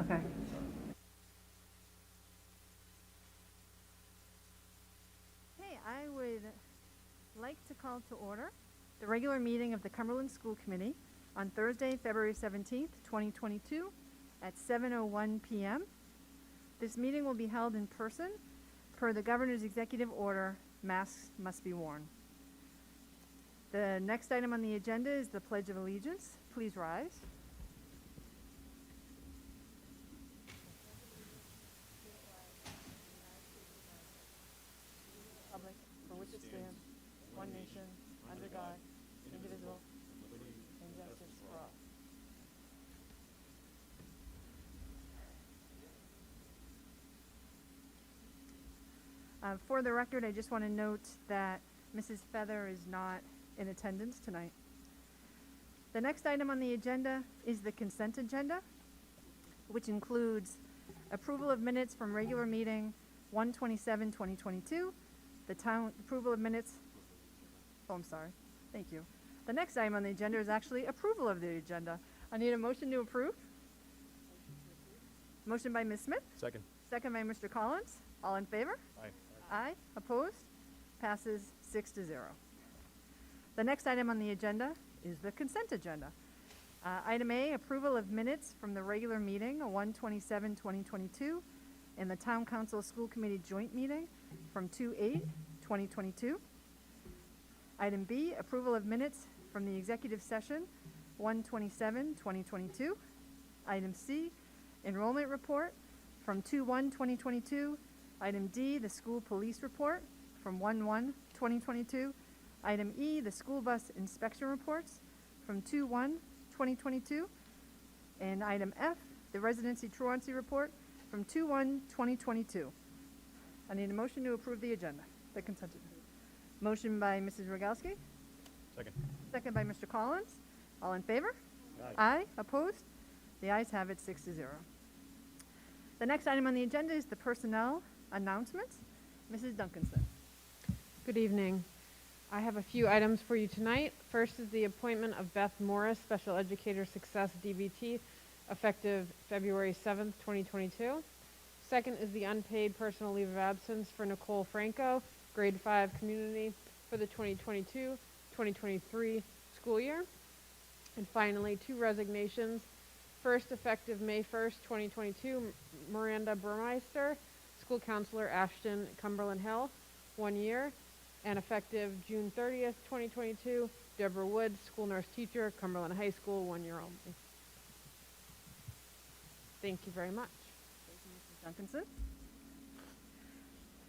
Okay. Okay, I would like to call to order the regular meeting of the Cumberland School Committee on Thursday, February 17th, 2022 at 7:01 p.m. This meeting will be held in person per the Governor's Executive Order, masks must be worn. The next item on the agenda is the Pledge of Allegiance. Please rise. Republic for which it stands, one nation, under God, indivisible, and justice for all. For the record, I just want to note that Mrs. Feather is not in attendance tonight. The next item on the agenda is the consent agenda, which includes approval of minutes from regular meeting 1/27/2022, the town approval of minutes. Oh, I'm sorry. Thank you. The next item on the agenda is actually approval of the agenda. I need a motion to approve. Motion by Ms. Smith. Second. Second by Mr. Collins. All in favor? Aye. Aye. Opposed? Passes 6-0. The next item on the agenda is the consent agenda. Item A, approval of minutes from the regular meeting, 1/27/2022, and the Town Council School Committee joint meeting from 2/8/2022. Item B, approval of minutes from the executive session, 1/27/2022. Item C, enrollment report from 2/1/2022. Item D, the school police report from 1/1/2022. Item E, the school bus inspection reports from 2/1/2022. And item F, the residency truancy report from 2/1/2022. I need a motion to approve the agenda, the consent agenda. Motion by Mrs. Rogalski, Second. second by Mr. Collins. All in favor? Aye. Aye. Opposed? The ayes have it 6-0. The next item on the agenda is the personnel announcements. Mrs. Duncanson. Good evening. I have a few items for you tonight. First is the appointment of Beth Morris, Special Educator Success DBT, effective February 7th, 2022. Second is the unpaid personal leave of absence for Nicole Franco, Grade 5 Community, for the 2022-2023 school year. And finally, 2 resignations. First, effective May 1st, 2022, Miranda Burmeister, School Counselor, Ashton, Cumberland Hill, 1 year. And effective June 30th, 2022, Deborah Woods, School Nurse Teacher, Cumberland High School, 1 year only. Thank you very much. Thank you, Mrs. Duncanson.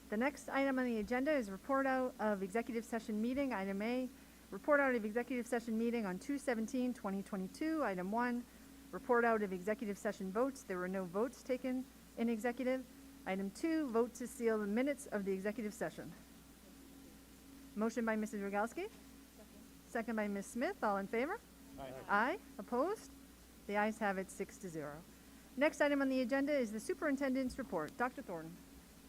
The next item on the agenda is report out of executive session meeting. Item A, report out of executive session meeting on 2/17/2022. Item 1, report out of executive session votes. There were no votes taken in executive. Item 2, vote to seal the minutes of the executive session. Motion by Mrs. Rogalski. Second by Ms. Smith. All in favor? Aye. Aye. Opposed? The ayes have it 6-0. Next item on the agenda is the superintendent's report. Dr. Thornton.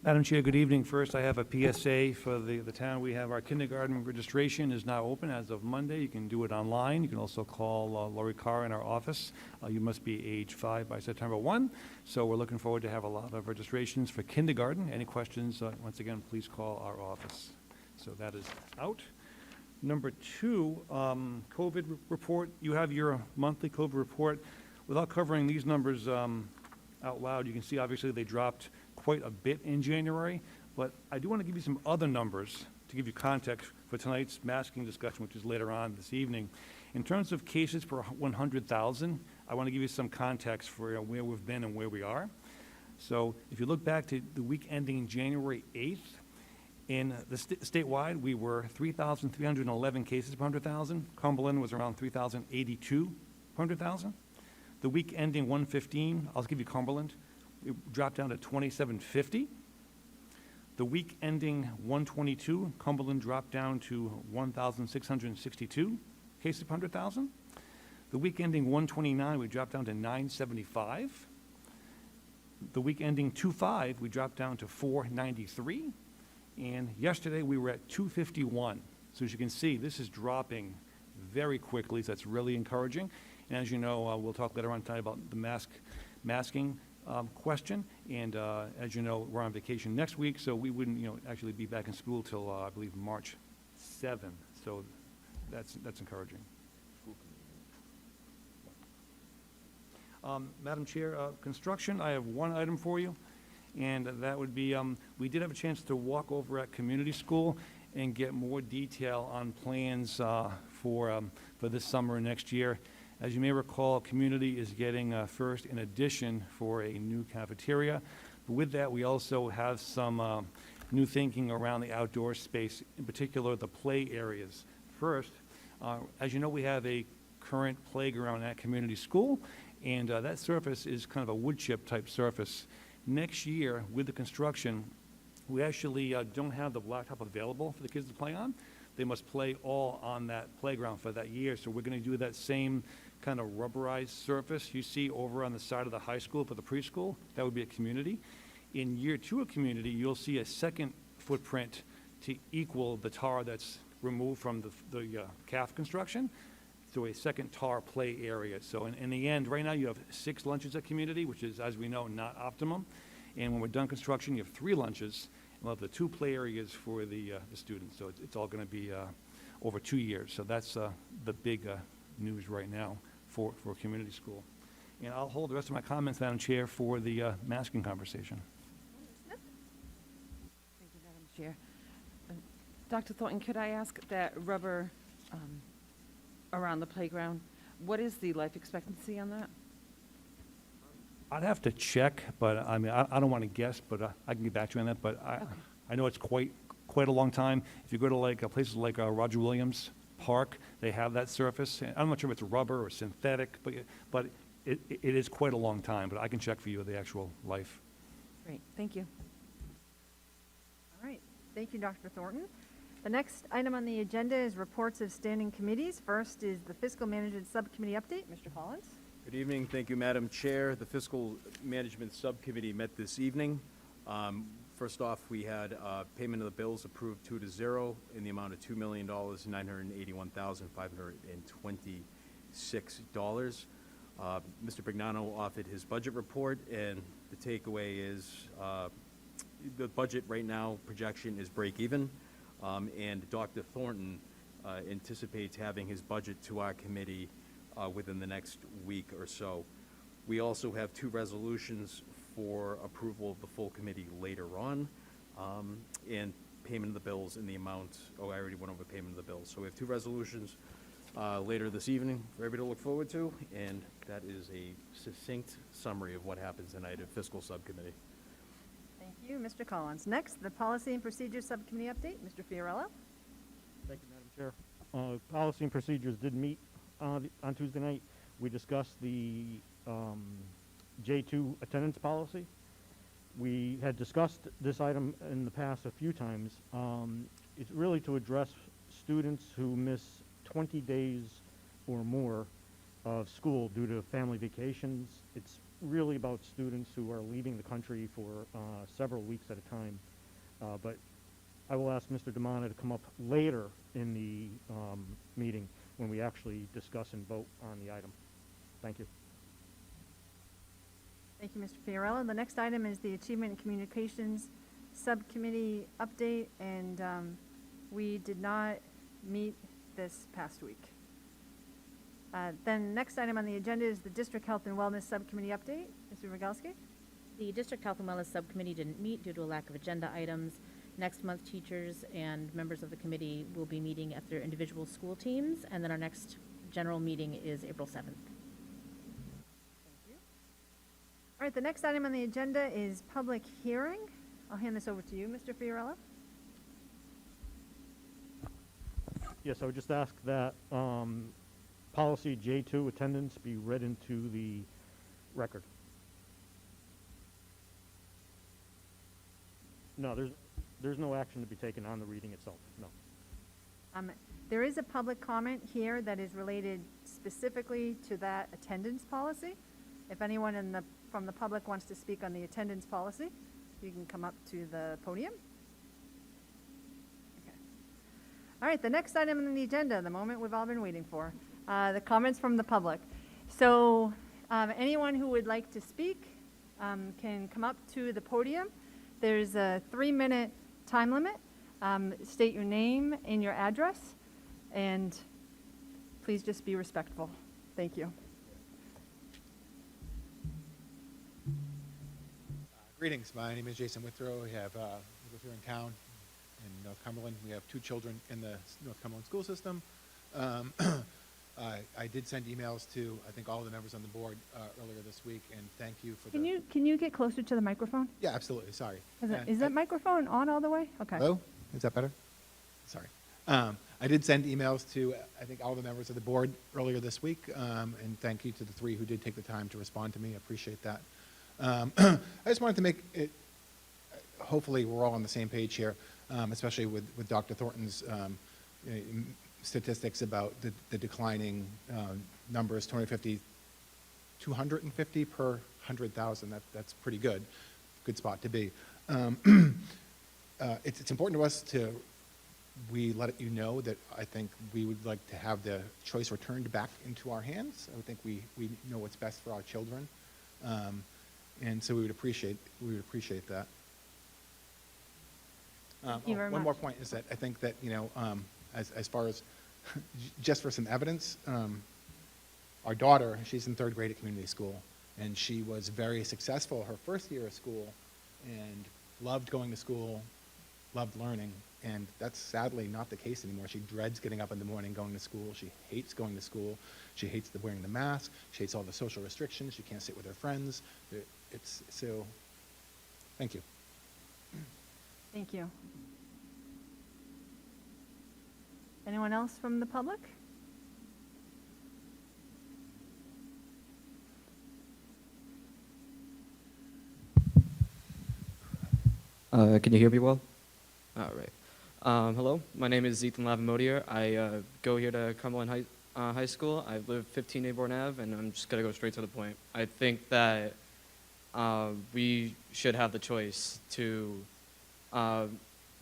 Madam Chair, good evening. First, I have a PSA for the town. We have our kindergarten registration is now open as of Monday. You can do it online. You can also call Lori Carr in our office. You must be age 5 by September 1. So we're looking forward to have a lot of registrations for kindergarten. Any questions, once again, please call our office. So that is out. Number 2, COVID report. You have your monthly COVID report. Without covering these numbers out loud, you can see obviously they dropped quite a bit in January, but I do want to give you some other numbers to give you context for tonight's masking discussion, which is later on this evening. In terms of cases per 100,000, I want to give you some context for where we've been and where we are. So if you look back to the week ending January 8th, in the statewide, we were 3,311 cases per 100,000. Cumberland was around 3,082 per 100,000. The week ending 1/15, I'll give you Cumberland, it dropped down to 2,750. The week ending 1/22, Cumberland dropped down to 1,662 cases per 100,000. The week ending 1/29, we dropped down to 975. The week ending 2/5, we dropped down to 493. And yesterday we were at 251. So as you can see, this is dropping very quickly, so that's really encouraging. And as you know, we'll talk later on tonight about the masking. question. And as you know, we're on vacation next week, so we wouldn't, actually be back in school till, I believe, March 7th. So that's encouraging. Madam Chair, construction, I have one item for you, and that would be, we did have a chance to walk over at Community School and get more detail on plans for this summer and next year. As you may recall, Community is getting first an addition for a new cafeteria. But with that, we also have some new thinking around the outdoor space, in particular the play areas. First, as you know, we have a current playground at Community School, and that surface is kind of a wood chip type surface. Next year, with the construction, we actually don't have the blacktop available for the kids to play on. They must play all on that playground for that year. So we're going to do that same kind of rubberized surface you see over on the side of the high school for the preschool. That would be a Community. In year 2 of Community, you'll see a second footprint to equal the tar that's removed from the CAF construction. So a second tar play area. So in the end, right now you have 6 lunches at Community, which is, as we know, not optimum. And when we're done construction, you have 3 lunches. And we'll have the 2 play areas for the students. So it's all going to be over 2 years. So that's the big news right now for Community School. And I'll hold the rest of my comments, Madam Chair, for the masking conversation. Thank you, Madam Chair. Dr. Thornton, could I ask that rubber around the playground, what is the life expectancy on that? I'd have to check, but I mean, I don't want to guess, but I can get back to you on that. But I know it's quite a long time. If you go to like places like Roger Williams Park, they have that surface. I'm not sure if it's rubber or synthetic, but it is quite a long time. But I can check for you the actual life. Great, thank you. All right, thank you, Dr. Thornton. The next item on the agenda is reports of standing committees. First is the Fiscal Management Subcommittee update. Mr. Collins. Good evening. Thank you, Madam Chair. The Fiscal Management Subcommittee met this evening. First off, we had payment of the bills approved 2-0 in the amount of $2,981,526. Mr. Brignano offered his budget report, and the takeaway is the budget right now projection is break even. And Dr. Thornton anticipates having his budget to our committee within the next week or so. We also have 2 resolutions for approval of the full committee later on, and payment of the bills in the amount, I already went over payment of the bills. So we have 2 resolutions later this evening for everybody to look forward to, and that is a succinct summary of what happens tonight at Fiscal Subcommittee. Thank you, Mr. Collins. Next, the Policy and Procedures Subcommittee update. Mr. Fiorello. Thank you, Madam Chair. Policy and Procedures did meet on Tuesday night. We discussed the J2 attendance policy. We had discussed this item in the past a few times. It's really to address students who miss 20 days or more of school due to family vacations. It's really about students who are leaving the country for several weeks at a time. But I will ask Mr. Damana to come up later in the meeting when we actually discuss and vote on the item. Thank you. Thank you, Mr. Fiorello. The next item is the Achievement and Communications Subcommittee update, and we did not meet this past week. Then next item on the agenda is the District Health and Wellness Subcommittee update. Mr. Rogalski. The District Health and Wellness Subcommittee didn't meet due to a lack of agenda items. Next month, teachers and members of the committee will be meeting at their individual school teams, and then our next general meeting is April 7th. Thank you. All right, the next item on the agenda is public hearing. I'll hand this over to you, Mr. Fiorello. Yes, I would just ask that policy J2 attendance be read into the record. No, there's no action to be taken on the reading itself, no. There is a public comment here that is related specifically to that attendance policy. If anyone from the public wants to speak on the attendance policy, you can come up to the podium. Okay. All right, the next item on the agenda, the moment we've all been waiting for, the comments from the public. So anyone who would like to speak can come up to the podium. There's a 3-minute time limit. State your name and your address, and please just be respectful. Thank you. Greetings, my name is Jason Withrow. We live here in town in North Cumberland. We have 2 children in the North Cumberland school system. I did send emails to, I think, all the members on the board earlier this week, and thank you for Can you get closer to the microphone? Yeah, absolutely, sorry. Is that microphone on all the way? Okay. Hello? Is that better? Sorry. I did send emails to, I think, all the members of the board earlier this week, and thank you to the 3 who did take the time to respond to me. I appreciate that. I just wanted to make it, hopefully we're all on the same page here, especially with Dr. Thornton's statistics about the declining numbers, 250 per 100,000. That's pretty good. Good spot to be. It's important to us we let you know that I think we would like to have the choice returned back into our hands. I think we know what's best for our children. And so we would appreciate that. Thank you very One much. more point is that I think that, as far as just for some evidence, our daughter, she's in 3rd grade at community school, and she was very successful her first year of school and loved going to school, loved learning, and that's sadly not the case anymore. She dreads getting up in the morning going to school. She hates going to school. She hates wearing the mask. She hates all the social restrictions. She can't sit with her friends. So, thank you. Thank you. Anyone else from the public? Can you hear me well? All right. Hello, my name is Ethan Lavamodier. I go here to Cumberland High School. I live 15 Airborne Ave, and I'm just going to go straight to the point. I think that we should have the choice to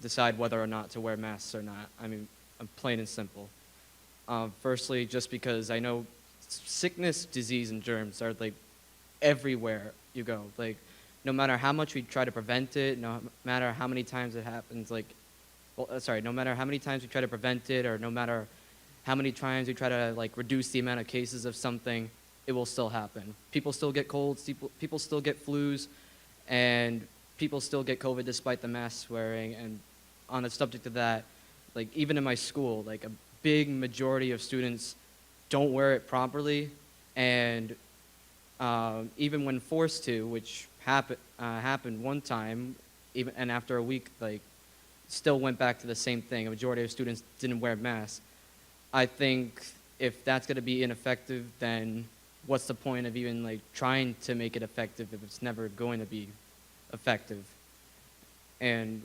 decide whether or not to wear masks or not. I mean, plain and simple. Firstly, just because I know sickness, disease, and germs are like everywhere you go. Like, no matter how much we try to prevent it, no matter how many times it happens, no matter how many times we try to prevent it, or no matter how many times we try to reduce the amount of cases of something, it will still happen. People still get colds, people still get flus, and people still get COVID despite the mask wearing. And on the subject of that, even in my school, a big majority of students don't wear it properly, and even when forced to, which happened one time, and after a week, still went back to the same thing. A majority of students didn't wear masks. I think if that's going to be ineffective, then what's the point of even trying to make it effective if it's never going to be effective? And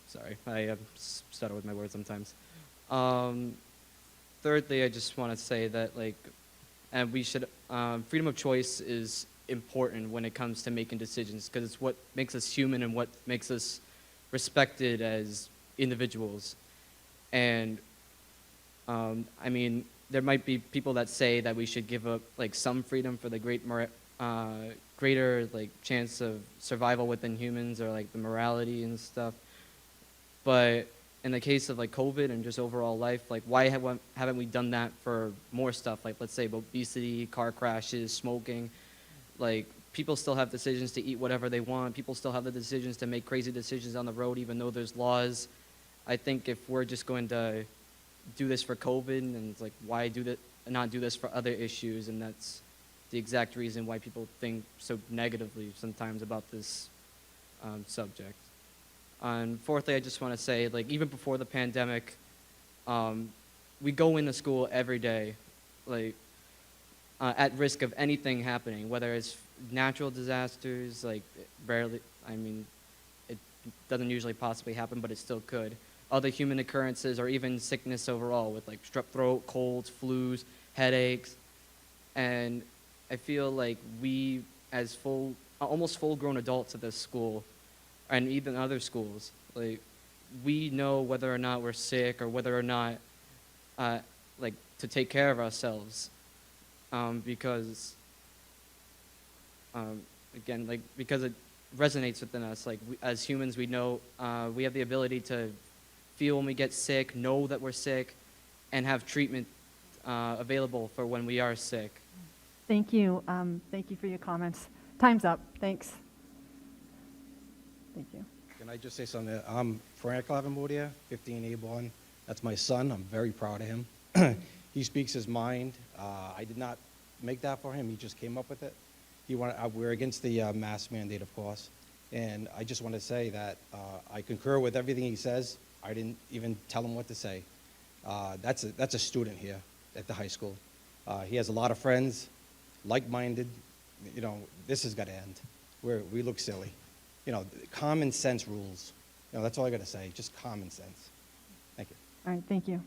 sorry, I stutter with my words sometimes. Thirdly, I just want to say that and we should freedom of choice is important when it comes to making decisions, because it's what makes us human and what makes us respected as individuals. And I mean, there might be people that say that we should give up some freedom for the greater chance of survival within humans, or the morality and stuff. But in the case of COVID and just overall life, why haven't we done that for more stuff? Let's say obesity, car crashes, smoking. People still have decisions to eat whatever they want. People still have the decisions to make crazy decisions on the road, even though there's laws. I think if we're just going to do this for COVID, and it's why not do this for other issues? And that's the exact reason why people think so negatively sometimes about this subject. And fourthly, I just want to say, even before the pandemic, we go into school every day, at risk of anything happening, whether it's natural disasters, rarely, I mean, it doesn't usually possibly happen, but it still could. Other human occurrences, or even sickness overall, with strep throat, colds, flus, headaches. And I feel we, as almost full-grown adults at this school, and even other schools, we know whether or not we're sick, or whether or not to take care of ourselves, because again, like, because it resonates within us. Like, as humans, we know we have the ability to feel when we get sick, know that we're sick, and have treatment available for when we are sick. Thank you. Thank you for your comments. Time's up. Thanks. Thank you. Can I just say something? I'm Frank Lavimodia, 15A1. That's my son. I'm very proud of him. He speaks his mind. I did not make that for him. He just came up with it. We're against the mask mandate, of course. And I just want to say that I concur with everything he says. I didn't even tell him what to say. That's a student here at the high school. He has a lot of friends, like-minded. You know, this has got to end. We look silly. You know, common sense rules. You know, that's all I got to say, just common sense. Thank you. All right, thank you.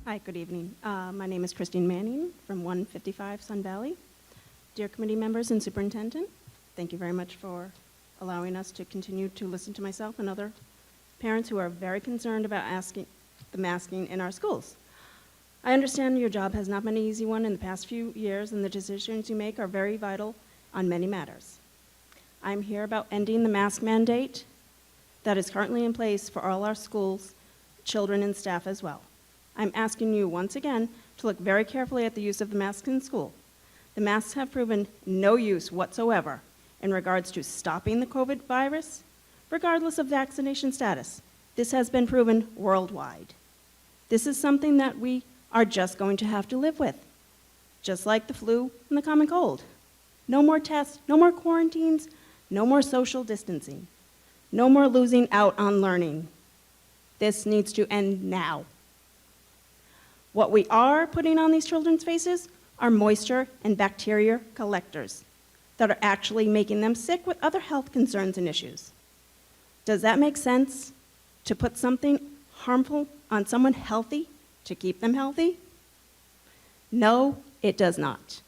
Hi, good evening. My name is Christine Manning from 155 Sun Valley. Dear committee members and superintendent, thank you very much for allowing us to continue to listen to myself and other parents who are very concerned about the masking in our schools. I understand your job has not been an easy one in the past few years, and the decisions you make are very vital on many matters. I'm here about ending the mask mandate that is currently in place for all our schools, children and staff as well. I'm asking you once again to look very carefully at the use of the mask in school. The masks have proven no use whatsoever in regards to stopping the COVID virus, regardless of vaccination status. This has been proven worldwide. This is something that we are just going to have to live with, just like the flu and the common cold. No more tests, no more quarantines, no more social distancing, no more losing out on learning. This needs to end now. What we are putting on these children's faces are moisture and bacteria collectors that are actually making them sick with other health concerns and issues. Does that make sense, to put something harmful on someone healthy to keep them healthy? No, it does not.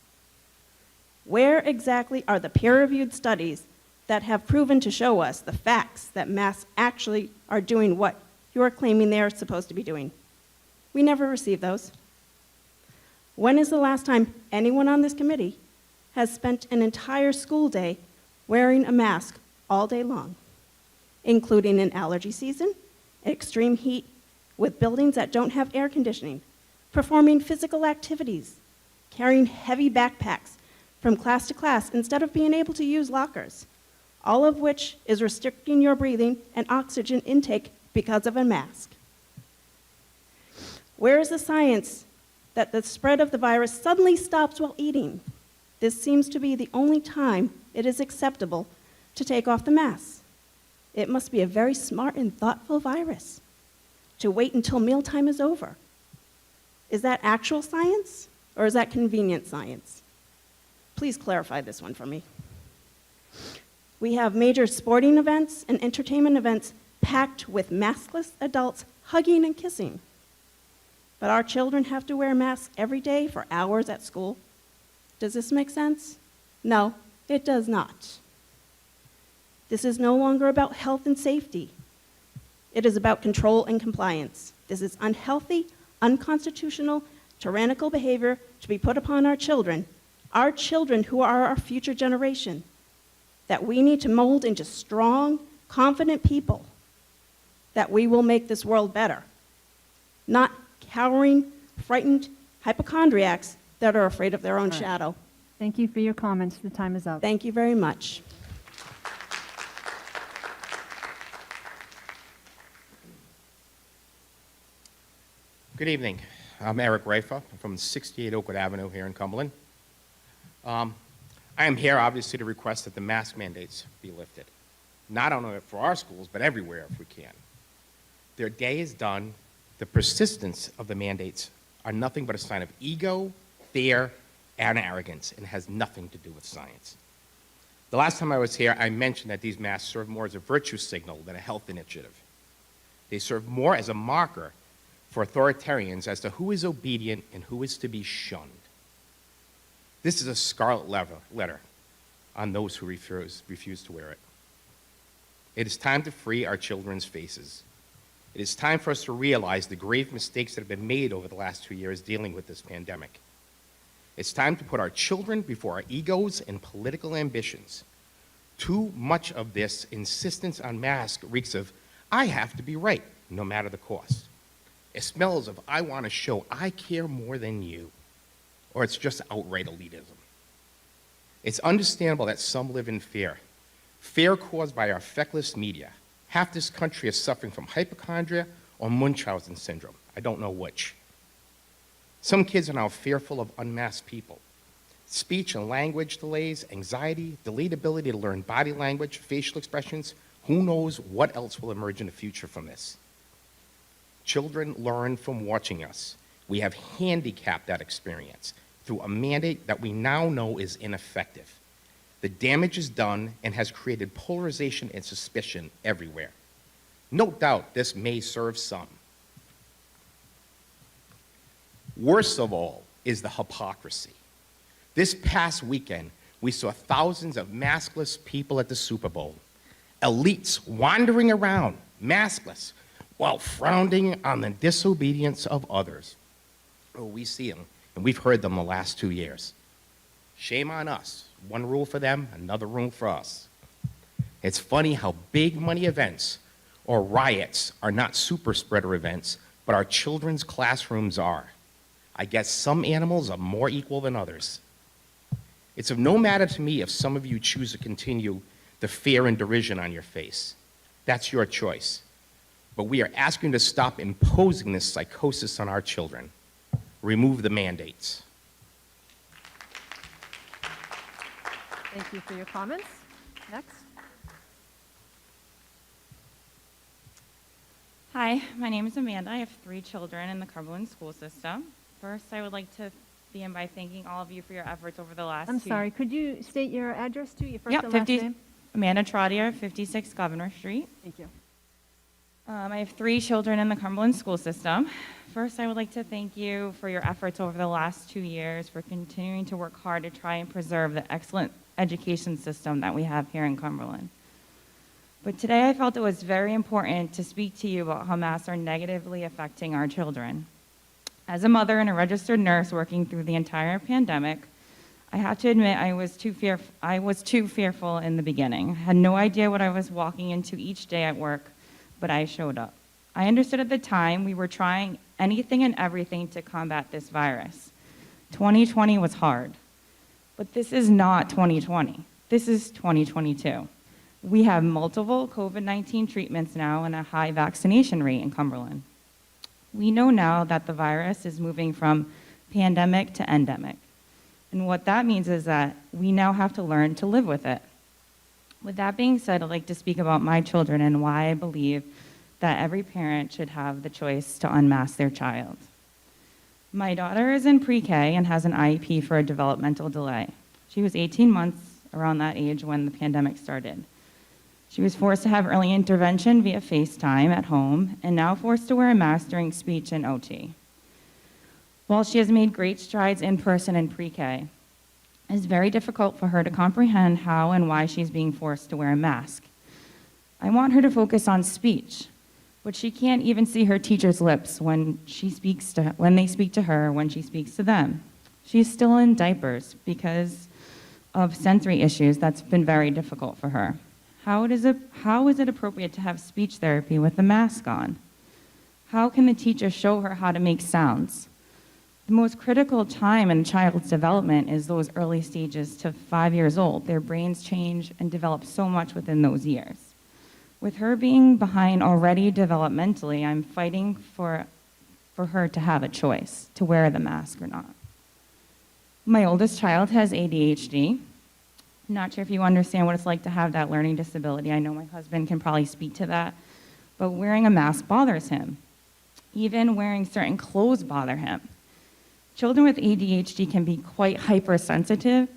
Where exactly are the peer-reviewed studies that have proven to show us the facts that masks actually are doing what you're claiming they're supposed to be doing? We never received those. When is the last time anyone on this committee has spent an entire school day wearing a mask all day long, including an allergy season, extreme heat, with buildings that don't have air conditioning, performing physical activities, carrying heavy backpacks from class to class instead of being able to use lockers, all of which is restricting your breathing and oxygen intake because of a mask? Where is the science that the spread of the virus suddenly stops while eating? This seems to be the only time it is acceptable to take off the mask. It must be a very smart and thoughtful virus to wait until mealtime is over. Is that actual science, or is that convenient science? Please clarify this one for me. We have major sporting events and entertainment events packed with maskless adults hugging and kissing. But our children have to wear masks every day for hours at school. Does this make sense? No, it does not. This is no longer about health and safety. It is about control and compliance. This is unhealthy, unconstitutional, tyrannical behavior to be put upon our children who are our future generation, that we need to mold into strong, confident people, that we will make this world better, not cowering, frightened hypochondriacs that are afraid of their own shadow. Thank you for your comments. The time is up. Thank you very much. Good evening. I'm Eric Rafa from 68 Oakwood Avenue here in Cumberland. I am here obviously to request that the mask mandates be lifted. Not only for our schools, but everywhere if we can. Their day is done. The persistence of the mandates are nothing but a sign of ego, fear, and arrogance, and has nothing to do with science. The last time I was here, I mentioned that these masks serve more as a virtue signal than a health initiative. They serve more as a marker for authoritarians as to who is obedient and who is to be shunned. This is a scarlet letter on those who refuse to wear it. It is time to free our children's faces. It is time for us to realize the grave mistakes that have been made over the last 2 years dealing with this pandemic. It's time to put our children before our egos and political ambitions. Too much of this insistence on masks reeks of, I have to be right, no matter the cost. It smells of, I want to show I care more than you. Or it's just outright elitism. It's understandable that some live in fear. Fear caused by our feckless media. Half this country is suffering from hypochondria or Munchausen syndrome. I don't know which. Some kids are now fearful of unmasked people. Speech and language delays, anxiety, delayed ability to learn body language, facial expressions. Who knows what else will emerge in the future from this? Children learn from watching us. We have handicapped that experience through a mandate that we now know is ineffective. The damage is done and has created polarization and suspicion everywhere. No doubt this may serve some. Worst of all is the hypocrisy. This past weekend, we saw thousands of maskless people at the Super Bowl. Elites wandering around, maskless, while frowning on the disobedience of others. Oh, we see them, and we've heard them the last 2 years. Shame on us. One rule for them, another rule for us. It's funny how big money events or riots are not super spreader events, but our children's classrooms are. I guess some animals are more equal than others. It's of no matter to me if some of you choose to continue the fear and derision on your face. That's your choice. But we are asking you to stop imposing this psychosis on our children. Remove the mandates. Thank you for your comments. Next. Hi, my name is Amanda. I have 3 children in the Cumberland school system. First, I would like to begin by thanking all of you for your efforts over the last I'm 2 sorry, could you state your address too, your first Yep, and last name? Amanda Trottier, 56 Governor Street. Thank you. I have 3 children in the Cumberland school system. First, I would like to thank you for your efforts over the last 2 years for continuing to work hard to try and preserve the excellent education system that we have here in Cumberland. But today I felt it was very important to speak to you about how masks are negatively affecting our children. As a mother and a registered nurse working through the entire pandemic, I have to admit I was too fearful in the beginning. I had no idea what I was walking into each day at work, but I showed up. I understood at the time we were trying anything and everything to combat this virus. 2020 was hard, but this is not 2020. This is 2022. We have multiple COVID-19 treatments now and a high vaccination rate in Cumberland. We know now that the virus is moving from pandemic to endemic. And what that means is that we now have to learn to live with it. With that being said, I'd like to speak about my children and why I believe that every parent should have the choice to unmask their child. My daughter is in pre-K and has an IEP for a developmental delay. She was 18 months, around that age, when the pandemic started. She was forced to have early intervention via FaceTime at home and now forced to wear a mask during speech and OT. While she has made great strides in person in pre-K, it's very difficult for her to comprehend how and why she's being forced to wear a mask. I want her to focus on speech, but she can't even see her teacher's lips when they speak to her, when she speaks to them. She's still in diapers because of sensory issues. That's been very difficult for her. How is it appropriate to have speech therapy with a mask on? How can the teacher show her how to make sounds? The most critical time in a child's development is those early stages to 5 years old. Their brains change and develop so much within those years. With her being behind already developmentally, I'm fighting for her to have a choice to wear the mask or not. My oldest child has ADHD. I'm not sure if you understand what it's like to have that learning disability. I know my husband can probably speak to that, but wearing a mask bothers him. Even wearing certain clothes bother him. Children with ADHD can be quite hypersensitive.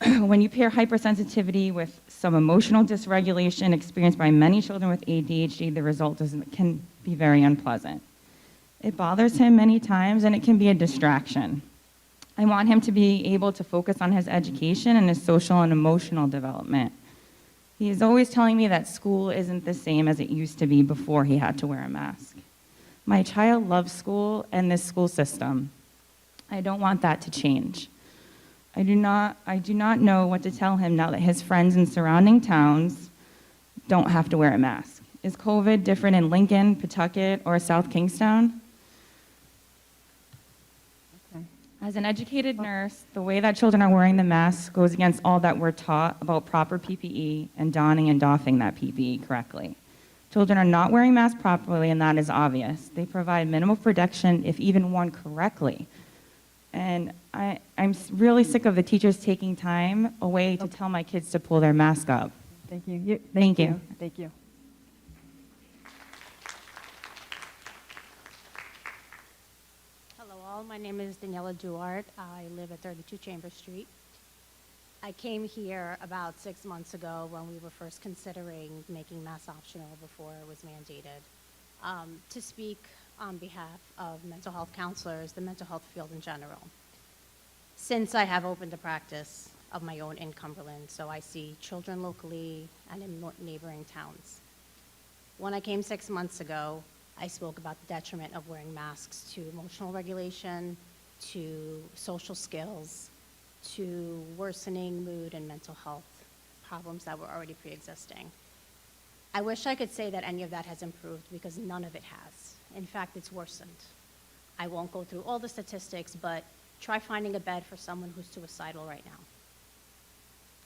When you pair hypersensitivity with some emotional dysregulation experienced by many children with ADHD, the result can be very unpleasant. It bothers him many times and it can be a distraction. I want him to be able to focus on his education and his social and emotional development. He is always telling me that school isn't the same as it used to be before he had to wear a mask. My child loves school and this school system. I don't want that to change. I do not know what to tell him now that his friends in surrounding towns don't have to wear a mask. Is COVID different in Lincoln, Pawtucket, or South Kingstown? Okay. As an educated nurse, the way that children are wearing the mask goes against all that we're taught about proper PPE and donning and doffing that PPE correctly. Children are not wearing masks properly, and that is obvious. They provide minimal protection if even worn correctly. And I'm really sick of the teachers taking time away to tell my kids to pull their mask up. Thank you. Thank you. Thank you. Hello all, my name is Daniela Duarte. I live at 32 Chambers Street. I came here about 6 months ago when we were first considering making masks optional before it was mandated, to speak on behalf of mental health counselors, the mental health field in general. Since I have opened a practice of my own in Cumberland, so I see children locally and in neighboring towns. When I came 6 months ago, I spoke about the detriment of wearing masks to emotional regulation, to social skills, to worsening mood and mental health problems that were already pre-existing. I wish I could say that any of that has improved because none of it has. In fact, it's worsened. I won't go through all the statistics, but try finding a bed for someone who's suicidal right now.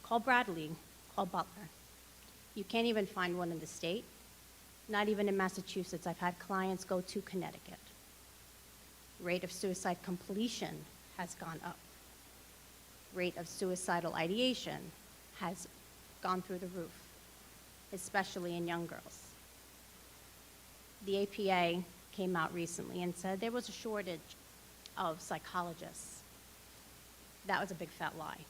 Call Bradley, call Butler. You can't even find one in the state. Not even in Massachusetts. I've had clients go to Connecticut. Rate of suicide completion has gone up. Rate of suicidal ideation has gone through the roof, especially in young girls. The APA came out recently and said there was a shortage of psychologists. That was a big fat lie.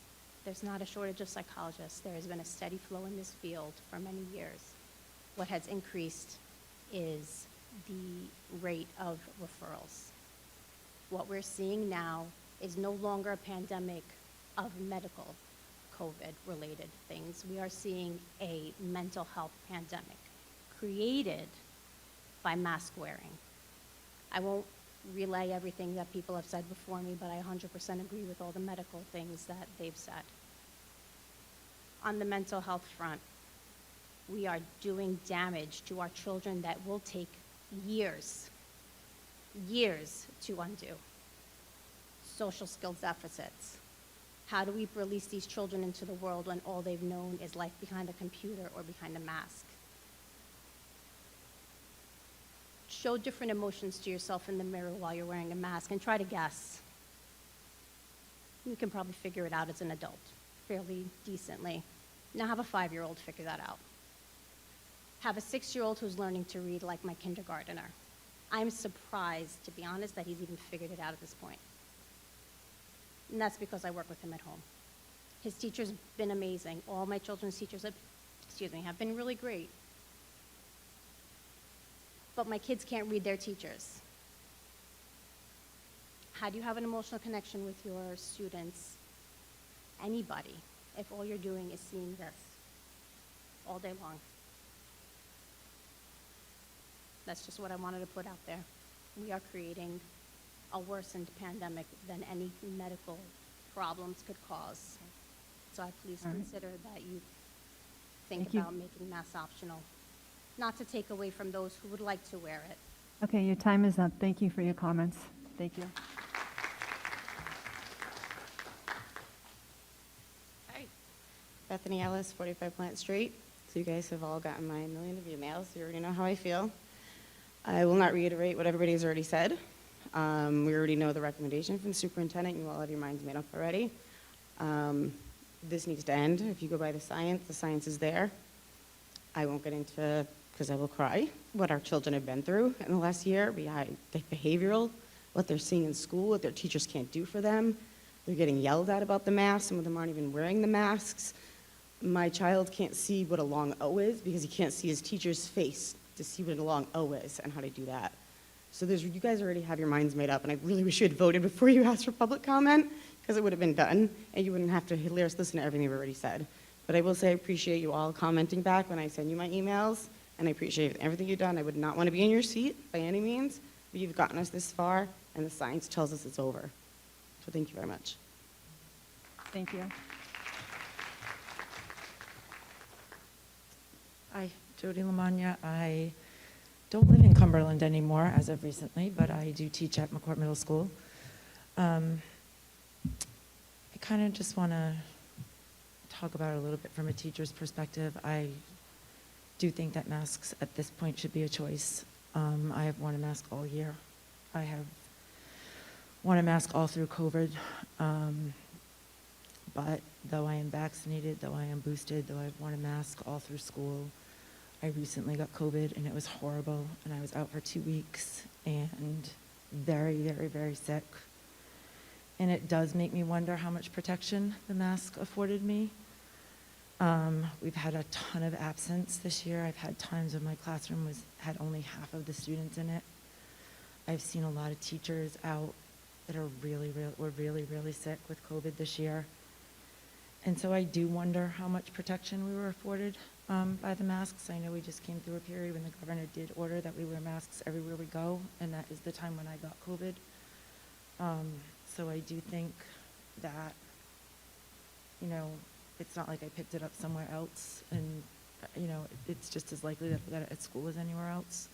There's not a shortage of psychologists. There has been a steady flow in this field for many years. What has increased is the rate of referrals. What we're seeing now is no longer a pandemic of medical COVID-related things. We are seeing a mental health pandemic created by mask wearing. I won't relay everything that people have said before me, but I 100% agree with all the medical things that they've said. On the mental health front, we are doing damage to our children that will take years to undo. Social skills deficits. How do we release these children into the world when all they've known is life behind a computer or behind a mask? Show different emotions to yourself in the mirror while you're wearing a mask and try to guess. You can probably figure it out as an adult fairly decently. Now have a 5-year-old figure that out. Have a 6-year-old who's learning to read like my kindergartner. I'm surprised, to be honest, that he's even figured it out at this point. And that's because I work with him at home. His teacher's been amazing. All my children's teachers have been really great. But my kids can't read their teachers. How do you have an emotional connection with your students, anybody, if all you're doing is seeing this all day long? That's just what I wanted to put out there. We are creating a worsened pandemic than any medical problems could cause. So I please consider that you think about making masks optional, not to take away from those who would like to wear it. Okay, your time is up. Thank you for your comments. Thank you. Hi, Bethany Ellis, 45 Plant Street. So you guys have all gotten my million of emails. You already know how I feel. I will not reiterate what everybody has already said. We already know the recommendation from the superintendent. You all have your minds made up already. This needs to end. If you go by the science is there. I won't get into, because I will cry, what our children have been through in the last year, behind the behavioral, what they're seeing in school, what their teachers can't do for them. They're getting yelled at about the masks. Some of them aren't even wearing the masks. My child can't see what a long O is because he can't see his teacher's face to see what a long O is and how to do that. So you guys already have your minds made up, and I really wish you had voted before you asked for public comment, because it would have been done, and you wouldn't have to listen to everything we've already said. But I will say I appreciate you all commenting back when I send you my emails, and I appreciate everything you've done. I would not want to be in your seat by any means, but you've gotten us this far, and the science tells us it's over. So thank you very much. Thank you. Hi, Jody Lamagna. I don't live in Cumberland anymore as of recently, but I do teach at McCourt Middle School. I kind of just want to talk about it a little bit from a teacher's perspective. I do think that masks at this point should be a choice. I have worn a mask all year. I have worn a mask all through COVID. But though I am vaccinated, though I am boosted, though I've worn a mask all through school, I recently got COVID and it was horrible, and I was out for 2 weeks and very, very, very sick. And it does make me wonder how much protection the mask afforded me. We've had a ton of absence this year. I've had times when my classroom had only half of the students in it. I've seen a lot of teachers out that are were really sick with COVID this year. And so I do wonder how much protection we were afforded by the masks. I know we just came through a period when the governor did order that we wear masks everywhere we go, and that is the time when I got COVID. So I do think that, you know, it's not like I picked it up somewhere else, and, you know, it's just as likely that I got it at school as anywhere else.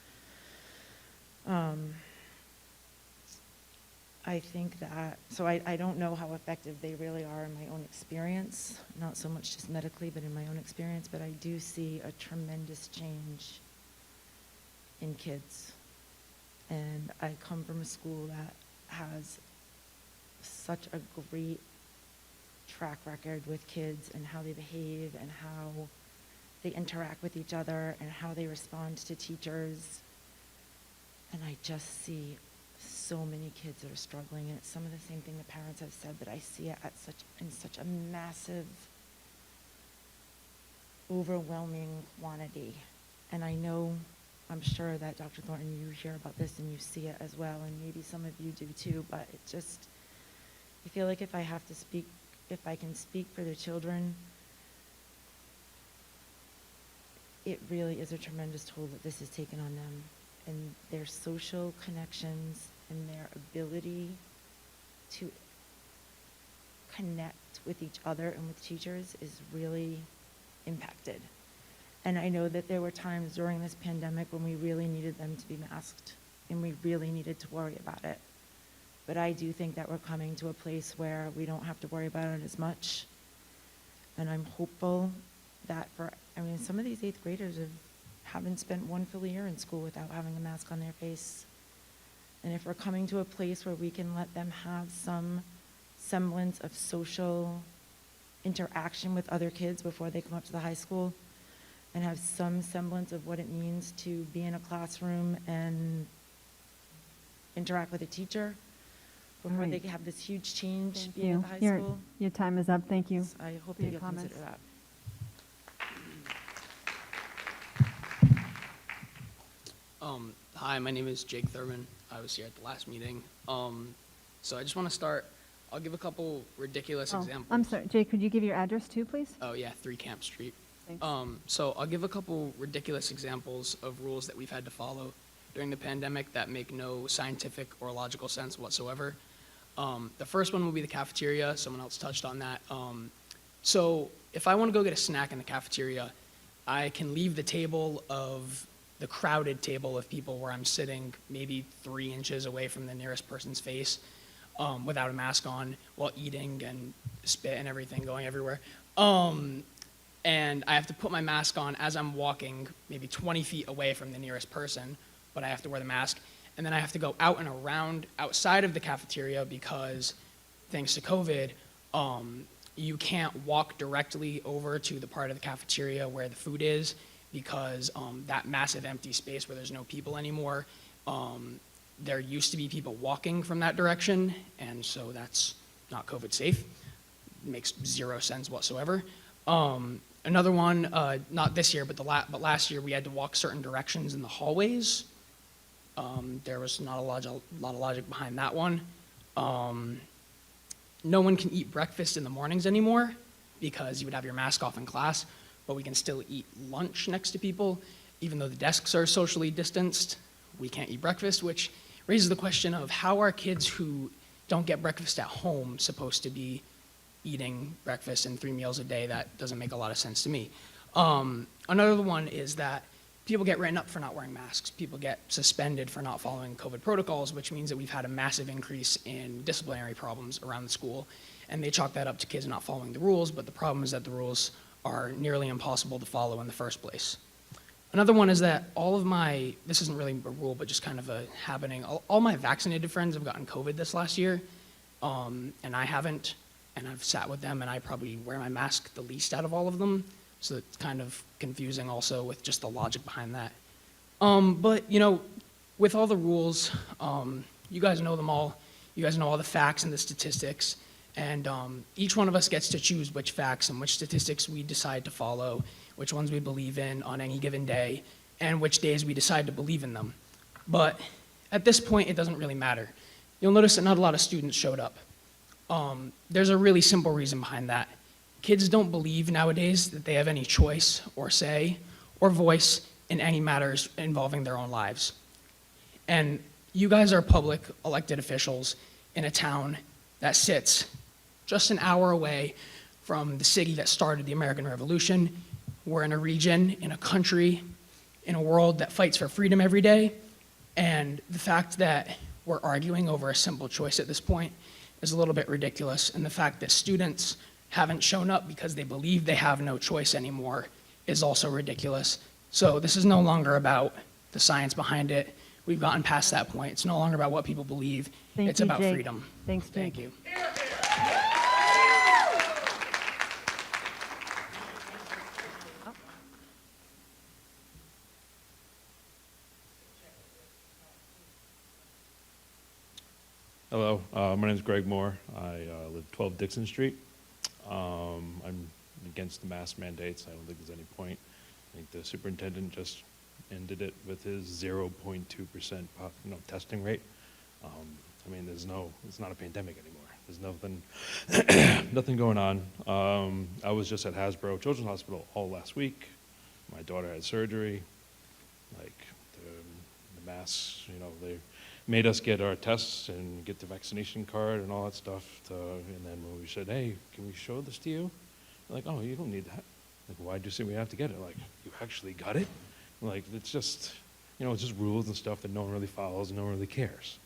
I think that, so I don't know how effective they really are in my own experience, not so much just medically, but in my own experience, but I do see a tremendous change in kids. And I come from a school that has such a great track record with kids and how they behave and how they interact with each other and how they respond to teachers. And I just see so many kids that are struggling, and it's some of the same thing the parents have said, but I see it in such a massive, overwhelming quantity. And I know, I'm sure that Dr. Thornton, you hear about this and you see it as well, and maybe some of you do too, but it just, I feel like if I can speak for the children, it really is a tremendous toll that this has taken on them, and their social connections and their ability to connect with each other and with teachers is really impacted. And I know that there were times during this pandemic when we really needed them to be masked and we really needed to worry about it. But I do think that we're coming to a place where we don't have to worry about it as much. And I'm hopeful that some of these 8th graders haven't spent one full year in school without having a mask on their face. And if we're coming to a place where we can let them have some semblance of social interaction with other kids before they come up to the high school, and have some semblance of what it means to be in a classroom and interact with a teacher before Right. they can have this huge change Thank being you. at the high Your- school. Your time is up. Thank you. I hope for that your you'll consider comments. that. Hi, my name is Jake Thurman. I was here at the last meeting. So I just want to start, I'll give a couple ridiculous examples. I'm sorry, Jay, could you give your address too, please? Oh, yeah, 3 Camp Street. Thanks. So I'll give a couple ridiculous examples of rules that we've had to follow during the pandemic that make no scientific or logical sense whatsoever. The first one will be the cafeteria. Someone else touched on that. So if I want to go get a snack in the cafeteria, I can leave the crowded table of people where I'm sitting maybe 3 inches away from the nearest person's face without a mask on while eating and spit and everything going everywhere. And I have to put my mask on as I'm walking maybe 20 feet away from the nearest person, but I have to wear the mask. And then I have to go out and around outside of the cafeteria because thanks to COVID, you can't walk directly over to the part of the cafeteria where the food is because that massive empty space where there's no people anymore, there used to be people walking from that direction, and so that's not COVID safe. It makes 0 sense whatsoever. Another one, not this year, but last year we had to walk certain directions in the hallways. There was not a lot of logic behind that one. No one can eat breakfast in the mornings anymore. because you would have your mask off in class, but we can still eat lunch next to people, even though the desks are socially distanced. We can't eat breakfast, which raises the question of how are kids who don't get breakfast at home supposed to be eating breakfast and 3 meals a day? That doesn't make a lot of sense to me. Another one is that people get written up for not wearing masks. People get suspended for not following COVID protocols, which means that we've had a massive increase in disciplinary problems around the school. And they chalk that up to kids not following the rules, but the problem is that the rules are nearly impossible to follow in the first place. Another one is that all of my, this isn't really a rule, but just kind of a happening, all my vaccinated friends have gotten COVID this last year, and I haven't, and I've sat with them, and I probably wear my mask the least out of all of them, so it's kind of confusing also with just the logic behind that. But, you know, with all the rules, you guys know them all, you guys know all the facts and the statistics, and each one of us gets to choose which facts and which statistics we decide to follow, which ones we believe in on any given day, and which days we decide to believe in them. But at this point, it doesn't really matter. You'll notice that not a lot of students showed up. There's a really simple reason behind that. Kids don't believe nowadays that they have any choice or say or voice in any matters involving their own lives. And you guys are public elected officials in a town that sits just an hour away from the city that started the American Revolution. We're in a region, in a country, in a world that fights for freedom every day. And the fact that we're arguing over a simple choice at this point is a little bit ridiculous. And the fact that students haven't shown up because they believe they have no choice anymore is also ridiculous. So this is no longer about the science behind it. We've gotten past that point. It's no longer about what people believe. It's about freedom. Thanks, Jake. Thank you. Hello, my name is Greg Moore. I live 12 Dixon Street. I'm against the mask mandates. I don't think there's any point. I think the superintendent just ended it with his 0.2% testing rate. I mean, it's not a pandemic anymore. There's nothing going on. I was just at Hasbro Children's Hospital all last week. My daughter had surgery. Like the masks, you know, they made us get our tests and get the vaccination card and all that stuff. And then when we said, hey, can we show this to you? They're like, oh, you don't need that. Like, why'd you say we have to get it? Like, you actually got it? Like, it's just, you know, it's just rules and stuff that no one really follows and no one really cares.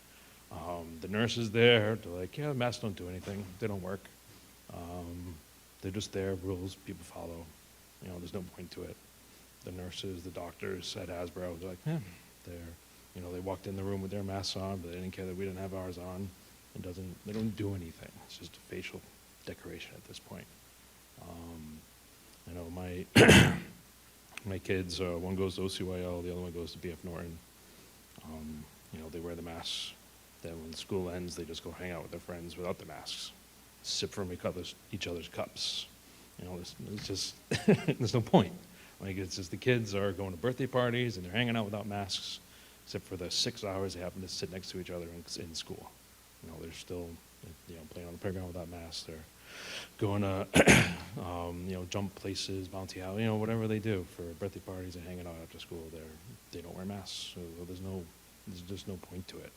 The nurses there, they're like, yeah, masks don't do anything. They don't work. They're just there, rules people follow. You know, there's no point to it. The nurses, the doctors at Hasbro, they're like, yeah, you know, they walked in the room with their masks on, but they didn't care that we didn't have ours on. They don't do anything. It's just a facial decoration at this point. You know, my kids, one goes to OCYL, the other one goes to BF Norton. You know, they wear the masks. Then when school ends, they just go hang out with their friends without the masks, sip from each other's cups. You know, it's just, there's no point. Like, it's just the kids are going to birthday parties and they're hanging out without masks, except for the 6 hours they happen to sit next to each other in school. You know, they're still, you know, playing on the playground without masks. They're going to, you know, jump places, bouncy house, you know, whatever they do for birthday parties and hanging out after school. They don't wear masks, so there's just no point to it.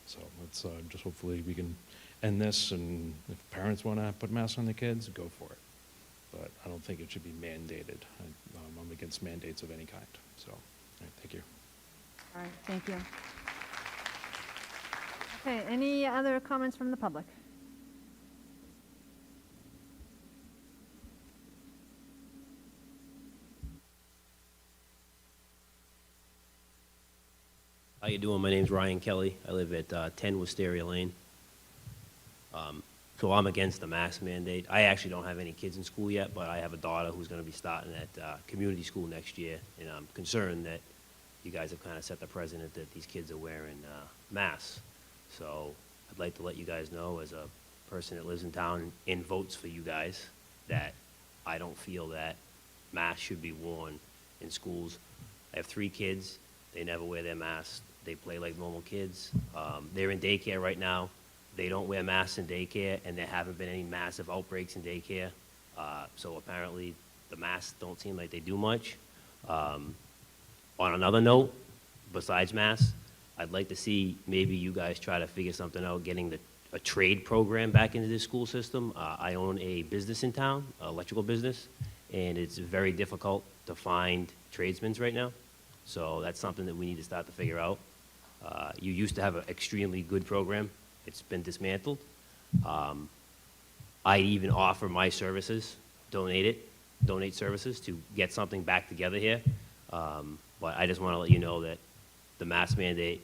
So let's just hopefully we can end this, and if parents want to put masks on their kids, go for it. But I don't think it should be mandated. I'm against mandates of any kind. So, all right, thank you. All right, thank you. Okay, any other comments from the public? How you doing? My name's Ryan Kelly. I live at 10 Wisteria Lane. So I'm against the mask mandate. I actually don't have any kids in school yet, but I have a daughter who's going to be starting at community school next year, and I'm concerned that you guys have kind of set the precedent that these kids are wearing masks. So I'd like to let you guys know, as a person that lives in town and votes for you guys, that I don't feel that masks should be worn in schools. I have 3 kids. They never wear their masks. They play like normal kids. They're in daycare right now. they don't wear masks in daycare, and there haven't been any massive outbreaks in daycare. So apparently, the masks don't seem like they do much. On another note, besides masks, I'd like to see maybe you guys try to figure something out, getting a trade program back into the school system. I own a business in town, an electrical business, and it's very difficult to find tradesmen right now. So that's something that we need to start to figure out. You used to have an extremely good program. It's been dismantled. I even offer my services, donate services to get something back together here. But I just want to let you know that the mask mandate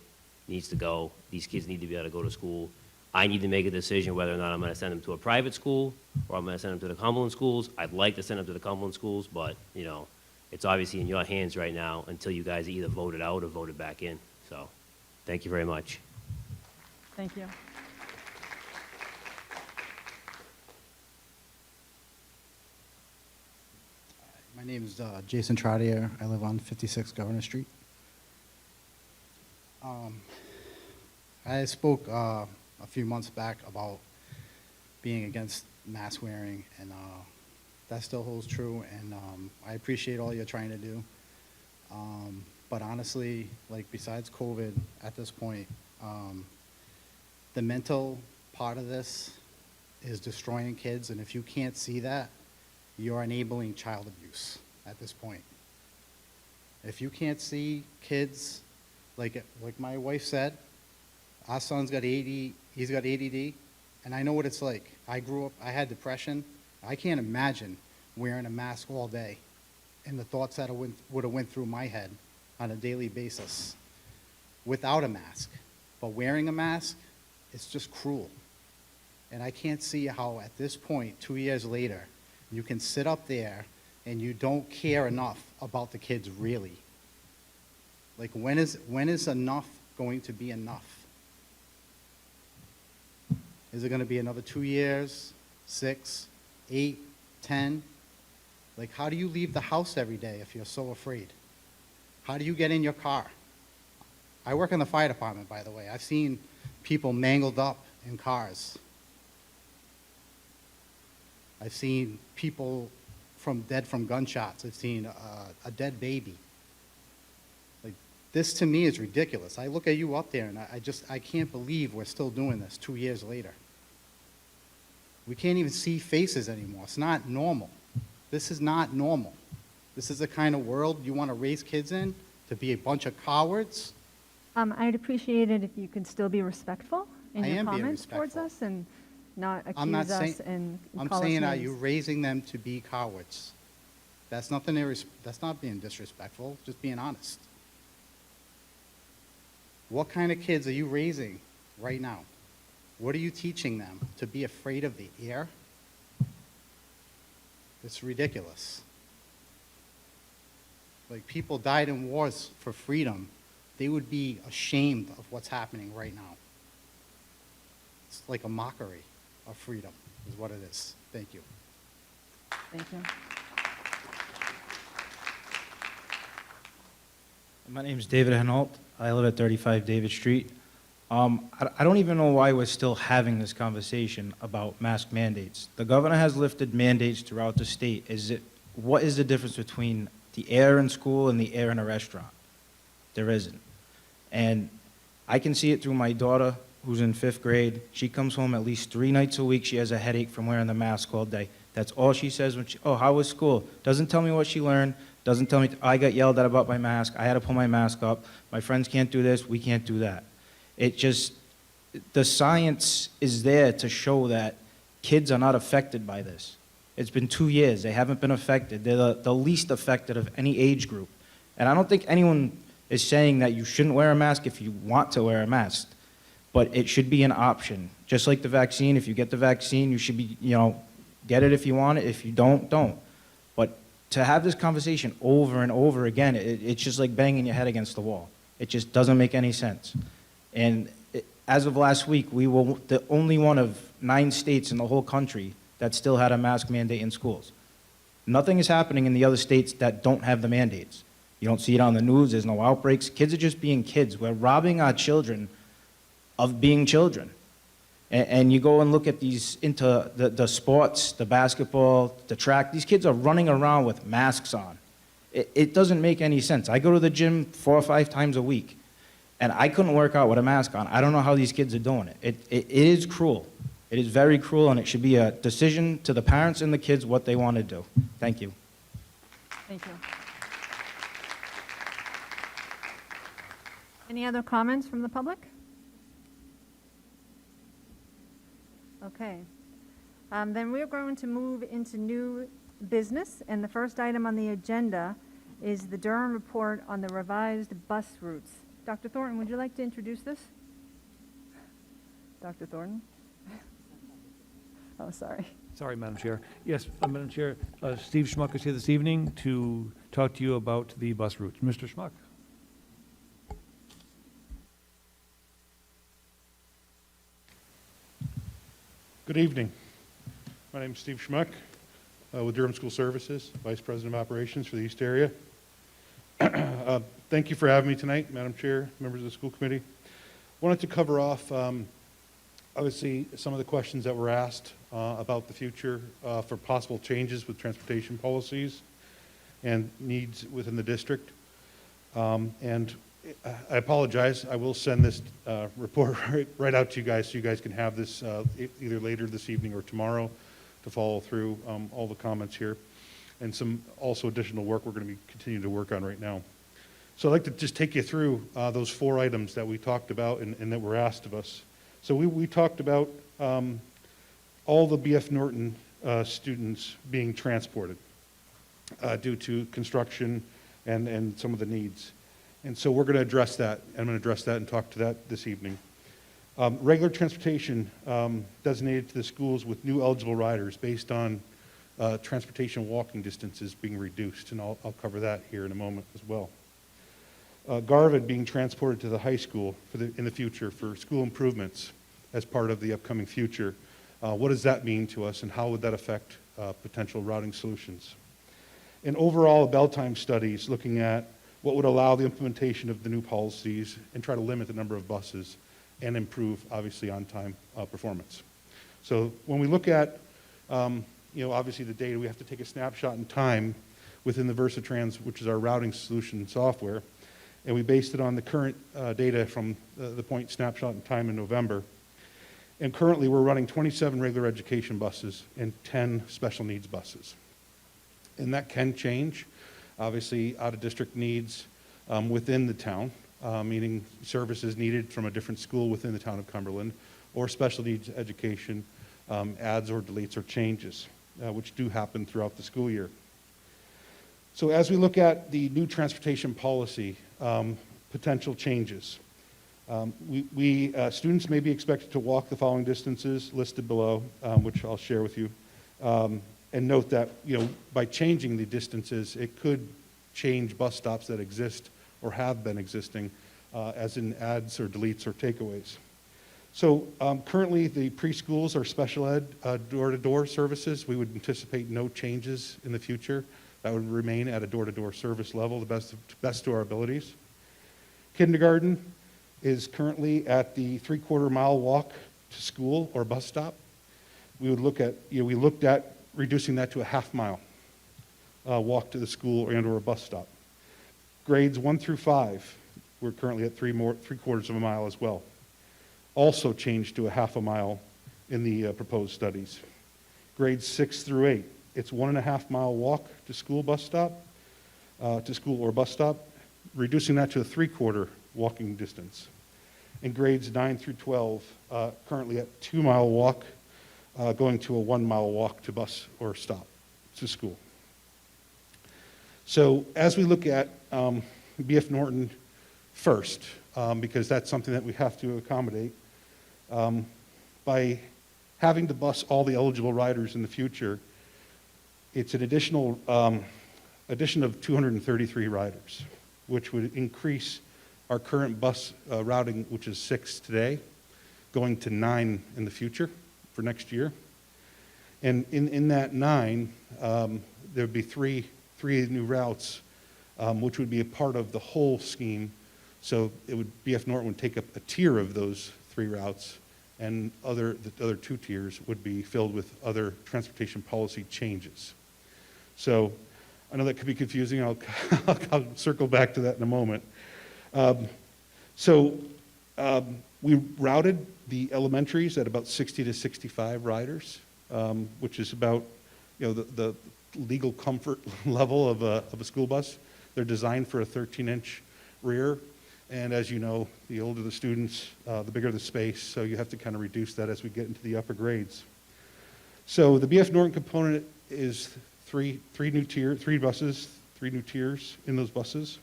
needs to go. These kids need to be able to go to school. I need to make a decision whether or not I'm going to send them to a private school or I'm going to send them to the Cumberland schools. I'd like to send them to the Cumberland schools, but, you know, it's obviously in your hands right now until you guys either voted out or voted back in. So, thank you very much. Thank you. My name is Jason Trottier. I live on 56 Governor Street. I spoke a few months back about being against mask wearing, and that still holds true, and I appreciate all you're trying to do. But honestly, like, besides COVID at this point, the mental part of this is destroying kids, and if you can't see that, you're enabling child abuse at this point. If you can't see kids, like my wife said, our son's got AD, he's got ADD, and I know what it's like. I grew up, I had depression. I can't imagine wearing a mask all day and the thoughts that would have went through my head on a daily basis without a mask. But wearing a mask, it's just cruel. And I can't see how at this point, 2 years later, you can sit up there and you don't care enough about the kids really. Like, when is enough going to be enough? Is it going to be another 2 years, 6, 8, 10? Like, how do you leave the house every day if you're so afraid? How do you get in your car? I work in the fire department, by the way. I've seen people mangled up in cars. I've seen people dead from gunshots. I've seen a dead baby. Like, this to me is ridiculous. I look at you up there and I can't believe we're still doing this 2 years later. We can't even see faces anymore. It's not normal. This is not normal. This is the kind of world you want to raise kids in, to be a bunch of cowards? I'd appreciate it if you could still be respectful in I your am being comments towards respectful. us and not I'm not accuse us saying, and I'm call us saying, are names. you raising them to be cowards? That's nothing, that's not being disrespectful, just being honest. What kind of kids are you raising right now? What are you teaching them? To be afraid of the air? It's ridiculous. Like, people died in wars for freedom. They would be ashamed of what's happening right now. It's like a mockery of freedom is what it is. Thank you. Thank you. My name is David Hinault. I live at 35 David Street. I don't even know why we're still having this conversation about mask mandates. The governor has lifted mandates throughout the state. What is the difference between the air in school and the air in a restaurant? There isn't. And I can see it through my daughter, who's in 5th grade. She comes home at least 3 nights a week. She has a headache from wearing the mask all day. That's all she says when oh, how was school? Doesn't tell me what she learned. Doesn't tell me, I got yelled at about my mask. I had to pull my mask up. My friends can't do this. We can't do that. It just, the science is there to show that kids are not affected by this. It's been 2 years. They haven't been affected. They're the least affected of any age group. And I don't think anyone is saying that you shouldn't wear a mask if you want to wear a mask. But it should be an option. Just like the vaccine, if you get the vaccine, you should be, get it if you want it. If you don't, don't. But to have this conversation over and over again, it's just like banging your head against the wall. It just doesn't make any sense. And as of last week, we were the only one of 9 states in the whole country that still had a mask mandate in schools. Nothing is happening in the other states that don't have the mandates. You don't see it on the news. There's no outbreaks. Kids are just being kids. We're robbing our children of being children. And you go and look at these into the sports, the basketball, the track, these kids are running around with masks on. It doesn't make any sense. I go to the gym 4 or 5 times a week, and I couldn't work out with a mask on. I don't know how these kids are doing it. It is cruel. It is very cruel, and it should be a decision to the parents and the kids what they want to do. Thank you. Thank you. Any other comments from the public? Okay. Then we're going to move into new business, and the first item on the agenda is the Durham report on the revised bus routes. Dr. Thornton, would you like to introduce this? Dr. Thornton? Oh, sorry. Sorry, Madam Chair. Yes, Madam Chair, Steve Schmuck is here this evening to talk to you about the bus routes. Mr. Schmuck? Good evening. My name is Steve Schmuck with Durham School Services, Vice President of Operations for the East Area. Thank you for having me tonight, Madam Chair, members of the school committee. Wanted to cover off, obviously, some of the questions that were asked about the future for possible changes with transportation policies and needs within the district. And I apologize. I will send this report right out to you guys so you guys can have this either later this evening or tomorrow to follow through all the comments here, and some also additional work we're going to be continuing to work on right now. So I'd like to just take you through those 4 items that we talked about and that were asked of us. So we talked about all the B.F. Norton students being transported due to construction and some of the needs. And so we're going to address that. I'm going to address that and talk to that this evening. Regular transportation designated to the schools with new eligible riders based on transportation walking distances being reduced, and I'll cover that here in a moment as well. Garvin being transported to the high school in the future for school improvements as part of the upcoming future. What does that mean to us, and how would that affect potential routing solutions? And overall, bell time studies looking at what would allow the implementation of the new policies and try to limit the number of buses and improve, obviously, on-time performance. So when we look at, obviously the data, we have to take a snapshot in time within the Versatrans, which is our routing solution software, and we based it on the current data from the point snapshot in time in November. And currently, we're running 27 regular education buses and 10 special needs buses. And that can change. Obviously, out-of-district needs within the town, meaning services needed from a different school within the town of Cumberland, or special needs education adds or deletes or changes, which do happen throughout the school year. So as we look at the new transportation policy, potential changes, students may be expected to walk the following distances listed below, which I'll share with you. And note that, by changing the distances, it could change bus stops that exist or have been existing, as in adds or deletes or takeaways. So currently, the preschools are special ed door-to-door services. We would anticipate no changes in the future. That would remain at a door-to-door service level, the best to our abilities. Kindergarten is currently at the 3/4 mile walk to school or bus stop. We would look at, we looked at reducing that to a 1/2 mile walk to the school or a bus stop. Grades 1 through 5, we're currently at 3/4 of a mile as well. Also changed to a 1/2 mile in the proposed studies. Grades 6 through 8, it's 1.5 mile walk to school bus stop, to school or bus stop, reducing that to a 3/4 walking distance. And grades 9 through 12, currently at 2 mile walk, going to a 1 mile walk to bus or stop to school. So as we look at B.F. Norton first, because that's something that we have to accommodate, by having to bus all the eligible riders in the future, it's an additional addition of 233 riders, which would increase our current bus routing, which is 6 today, going to 9 in the future for next year. And in that 9, there would be three new routes, which would be a part of the whole scheme. So it would, B.F. Norton would take up a tier of those 3 routes and the other 2 tiers would be filled with other transportation policy changes. So I know that could be confusing. I'll circle back to that in a moment. We routed the elementaries at about 60 to 65 riders, which is about, the legal comfort level of a school bus. They're designed for a 13-inch rear, and as you know, the older the students, the bigger the space, so you have to kind of reduce that as we get into the upper grades. So the BF Norton component is three buses, 3 new tiers in those buses.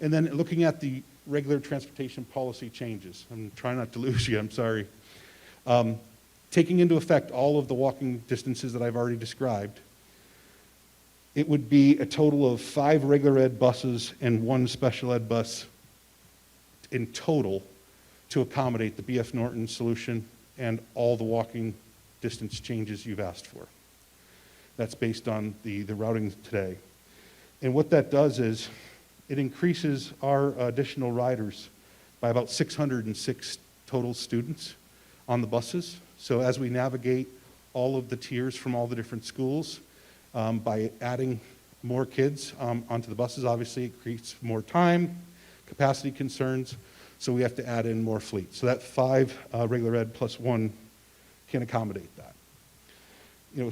And then looking at the regular transportation policy changes. I'm trying not to lose you, I'm sorry. Taking into effect all of the walking distances that I've already described, it would be a total of 5 regular ed buses and 1 special ed bus in total to accommodate the BF Norton solution and all the walking distance changes you've asked for. That's based on the routing today. And what that does is it increases our additional riders by about 606 total students on the buses. So as we navigate all of the tiers from all the different schools, by adding more kids onto the buses, obviously it creates more time, capacity concerns, so we have to add in more fleet. So that 5 regular ed plus 1 can accommodate that.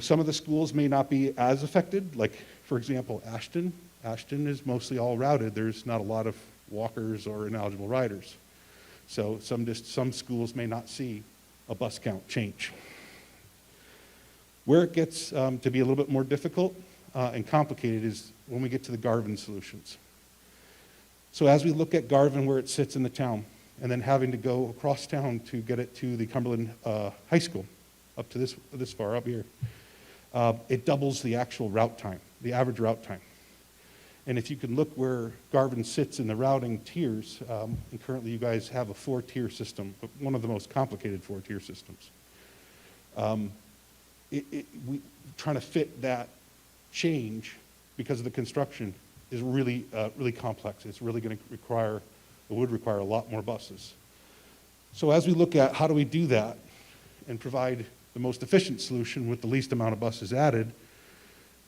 Some of the schools may not be as affected, like, for example, Ashton. Ashton is mostly all routed. There's not a lot of walkers or ineligible riders. So some schools may not see a bus count change. Where it gets to be a little bit more difficult and complicated is when we get to the Garvin solutions. So as we look at Garvin, where it sits in the town, and then having to go across town to get it to the Cumberland High School, up to this far up here, it doubles the actual route time, the average route time. And if you can look where Garvin sits in the routing tiers, and currently you guys have a 4-tier system, but one of the most complicated 4-tier systems. We trying to fit that change because of the construction is really, really complex. It's really going to require, it would require a lot more buses. So as we look at how do we do that and provide the most efficient solution with the least amount of buses added,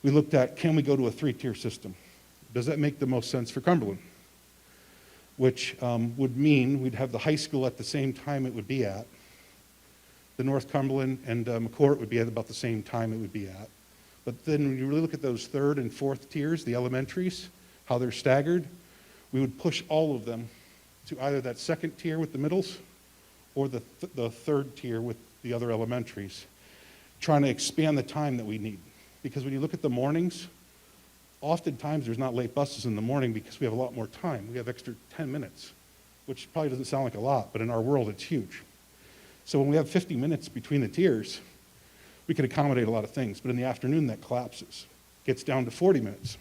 we looked at, can we go to a 3-tier system? Does that make the most sense for Cumberland? Which would mean we'd have the high school at the same time it would be at. The North Cumberland and McCourt would be at about the same time it would be at. But then when you really look at those 3rd and 4th tiers, the elementaries, how they're staggered, we would push all of them to either that 2nd tier with the middles or the 3rd tier with the other elementaries, trying to expand the time that we need. Because when you look at the mornings, oftentimes there's not late buses in the morning because we have a lot more time. We have extra 10 minutes, which probably doesn't sound like a lot, but in our world it's huge. So when we have 50 minutes between the tiers, we can accommodate a lot of things, but in the afternoon that collapses, gets down to 40 minutes.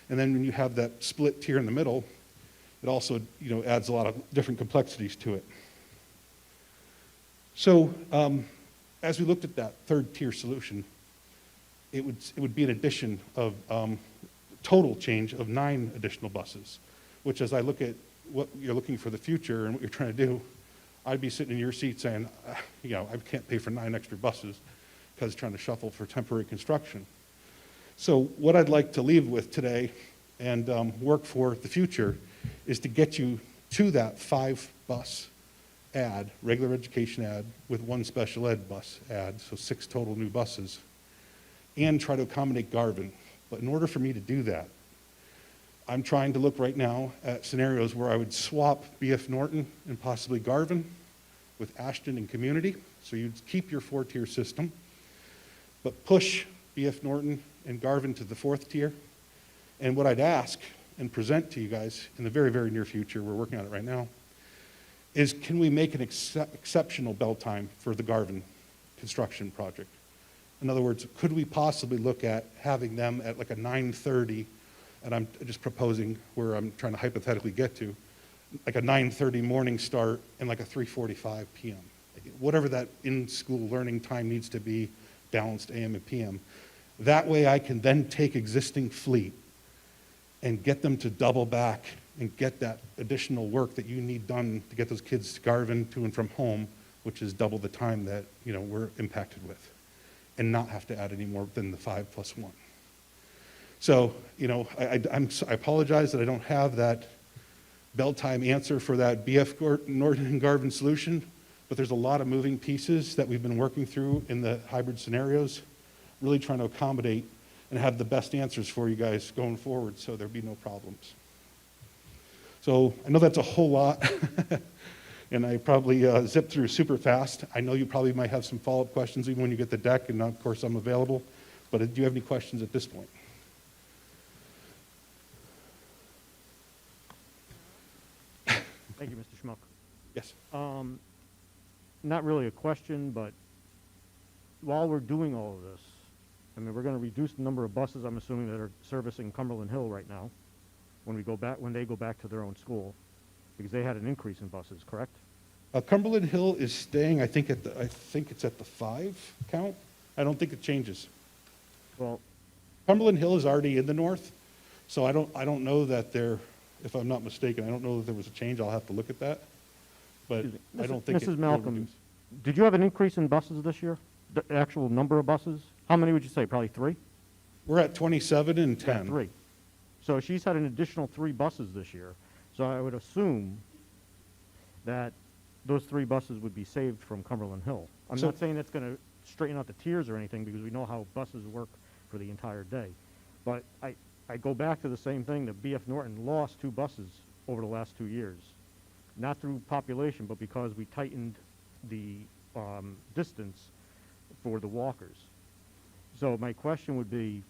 And then when you have that split tier in the middle, it also adds a lot of different complexities to it. So as we looked at that 3rd tier solution, it would be an addition of total change of 9 additional buses, which as I look at what you're looking for the future and what you're trying to do, I'd be sitting in your seat saying, I can't pay for 9 extra buses because trying to shuffle for temporary construction. So what I'd like to leave with today and work for the future is to get you to that 5-bus add, regular education add, with 1 special ed bus add, so 6 total new buses, and try to accommodate Garvin. But in order for me to do that, I'm trying to look right now at scenarios where I would swap BF Norton and possibly Garvin with Ashton and Community. So you'd keep your 4-tier system, but push BF Norton and Garvin to the 4th tier. And what I'd ask and present to you guys in the very, very near future, we're working on it right now, is can we make an exceptional bell time for the Garvin construction project? In other words, could we possibly look at having them at like a 9:30, and I'm just proposing where I'm trying to hypothetically get to, like a 9:30 morning start and like a 3:45 p.m. Whatever that in-school learning time needs to be, balanced AM and PM. That way I can then take existing fleet and get them to double back and get that additional work that you need done to get those kids to Garvin to and from home which is double the time that, we're impacted with, and not have to add any more than the 5+1. So, I apologize that I don't have that bell time answer for that BF Norton and Garvin solution, but there's a lot of moving pieces that we've been working through in the hybrid scenarios, really trying to accommodate and have the best answers for you guys going forward so there'll be no problems. So I know that's a whole lot, and I probably zipped through super fast. I know you probably might have some follow-up questions even when you get the deck, and of course I'm available, but do you have any questions at this point? Thank you, Mr. Schmuck. Yes. Not really a question, but while we're doing all of this, I mean, we're going to reduce the number of buses, I'm assuming, that are servicing Cumberland Hill right now when they go back to their own school, because they had an increase in buses, correct? Cumberland Hill is staying, I think it's at the 5 count. I don't think it changes. Well, Cumberland Hill is already in the north, so I don't know that they're, if I'm not mistaken, I don't know that there was a change. I'll have to look at that. But I don't think Mrs. Malcolm, did you have an increase in buses this year? The actual number of buses? How many would you say? Probably 3? We're at 27 and 10. Yeah, 3. So she's had an additional 3 buses this year. So I would assume that those 3 buses would be saved from Cumberland Hill. I'm not saying that's going to straighten out the tiers or anything, because we know how buses work for the entire day. But I go back to the same thing, that BF Norton lost 2 buses over the last 2 years. Not through population, but because we tightened the distance for the walkers. So my question would be,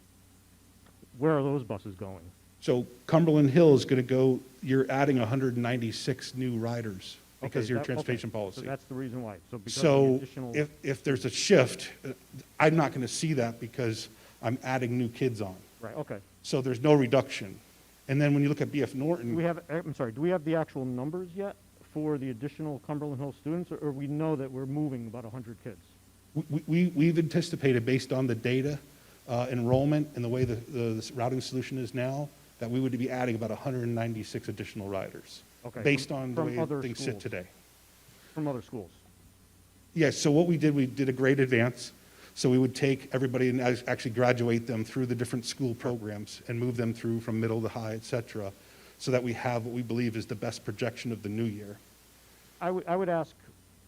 where are those buses going? So Cumberland Hill is going to go, you're adding 196 new riders because of your transportation policy. So that's the reason why. So because of the So additional... if there's a shift, I'm not going to see that because I'm adding new kids on. Right, okay. So there's no reduction. And then when you look at BF Norton... do we have the actual numbers yet for the additional Cumberland Hill students, or we know that we're moving about 100 kids? We've anticipated, based on the data, enrollment, and the way the routing solution is now, that we would be adding about 196 additional riders, based on the way things sit today. From other schools? Yes, so what we did a grade advance. So we would take everybody and actually graduate them through the different school programs and move them through from middle to high, et cetera, so that we have what we believe is the best projection of the new year. I would ask,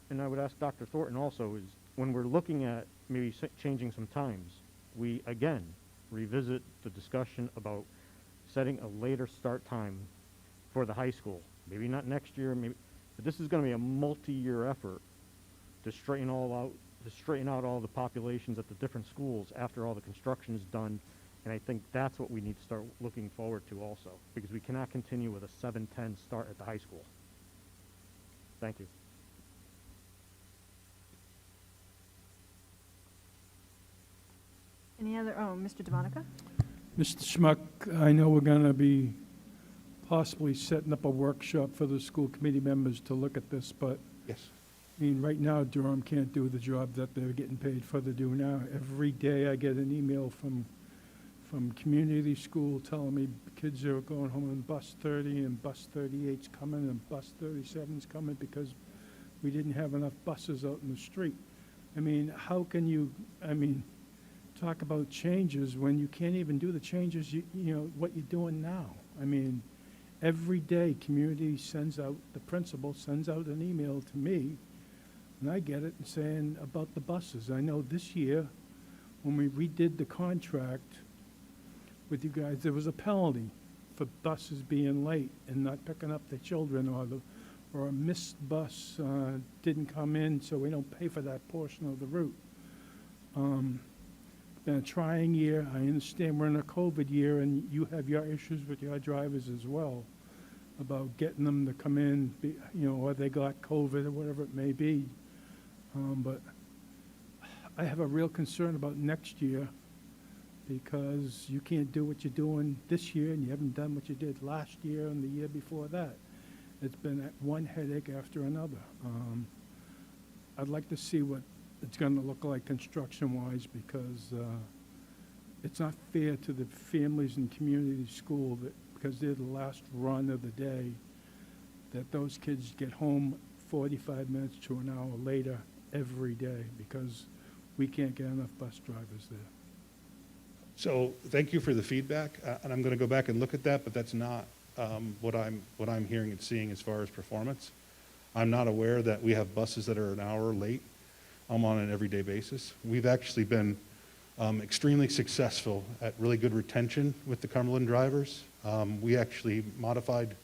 and I would ask Dr. Thornton also, is when we're looking at maybe changing some times, we again revisit the discussion about setting a later start time for the high school. Maybe not next year, maybe, but this is going to be a multi-year effort to straighten out all the populations at the different schools after all the construction is done. And I think that's what we need to start looking forward to also, because we cannot continue with a 7:10 start at the high school. Thank you. Any other, Mr. DeMonica? Mr. Schmuck, I know we're going to be possibly setting up a workshop for the school committee members to look at this, but yes. I mean, right now, Durham can't do the job that they're getting paid for to do now. Every day I get an email from community school telling me kids are going home on bus 30 and bus 38's coming and bus 37's coming because we didn't have enough buses out in the street. I mean, how can you, talk about changes when you can't even do the changes, what you're doing now? I mean, every day community sends out, the principal sends out an email to me, and I get it saying about the buses. I know this year, when we redid the contract with you guys, there was a penalty for buses being late and not picking up their children, or a missed bus didn't come in, so we don't pay for that portion of the route. Been a trying year. I understand we're in a COVID year, and you have your issues with your drivers as well about getting them to come in, or they got COVID or whatever it may be. But I have a real concern about next year because you can't do what you're doing this year, and you haven't done what you did last year and the year before that. It's been one headache after another. I'd like to see what it's going to look like construction-wise, because it's not fair to the families in community school that, because they're the last run of the day, that those kids get home 45 minutes to an hour later every day because we can't get enough bus drivers there. So thank you for the feedback, and I'm going to go back and look at that, but that's not what I'm hearing and seeing as far as performance. I'm not aware that we have buses that are an hour late on an everyday basis. We've actually been extremely successful at really good retention with the Cumberland drivers. We actually modified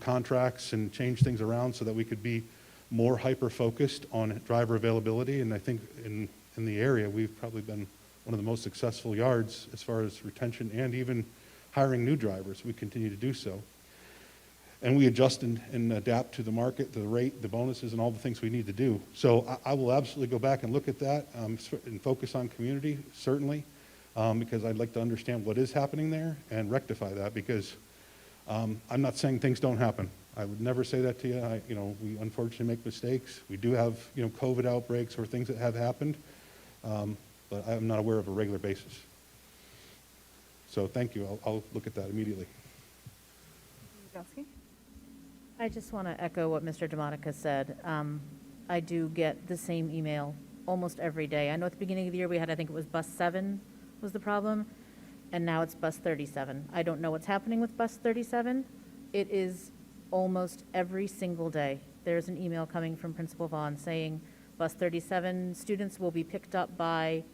contracts and changed things around so that we could be more hyper-focused on driver availability, and I think in the area we've probably been one of the most successful yards as far as retention and even hiring new drivers. We continue to do so. And we adjust and adapt to the market, the rate, the bonuses, and all the things we need to do. So I will absolutely go back and look at that and focus on community, certainly, because I'd like to understand what is happening there and rectify that, because I'm not saying things don't happen. I would never say that to you. We unfortunately make mistakes. We do have, COVID outbreaks or things that have happened, but I'm not aware of a regular basis. So thank you. I'll look at that immediately. Yagowski? I just want to echo what Mr. DeMonica said. I do get the same email almost every day. I know at the beginning of the year we had, I think it was bus 7 was the problem, and now it's bus 37. I don't know what's happening with bus 37. It is almost every single day. There's an email coming from Principal Vaughn saying bus 37 students will be picked up by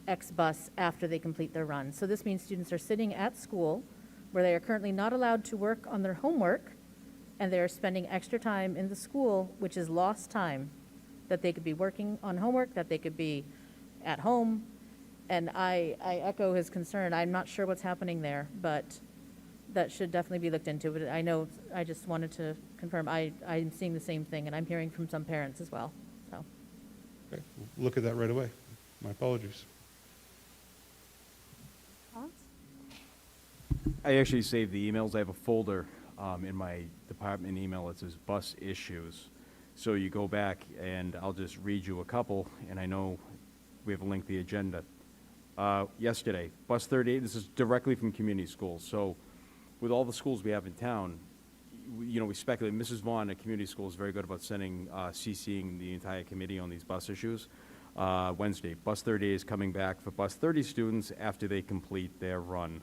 X bus after they complete their run. So this means students are sitting at school where they are currently not allowed to work on their homework, and they are spending extra time in the school, which is lost time, that they could be working on homework, that they could be at home. And I echo his concern. I'm not sure what's happening there, but that should definitely be looked into. But I know, I just wanted to confirm, I'm seeing the same thing, and I'm hearing from some parents as well, so. Okay. Look at that right away. My apologies. Thoughts? I actually saved the emails. I have a folder in my department email that says bus issues. So you go back, and I'll just read you a couple, and I know we have a lengthy agenda. Yesterday, bus 38, this is directly from community schools. So with all the schools we have in town, we speculate. Mrs. Vaughn at community school is very good about CCing the entire committee on these bus issues. Wednesday, bus 38 is coming back for bus 30 students after they complete their run.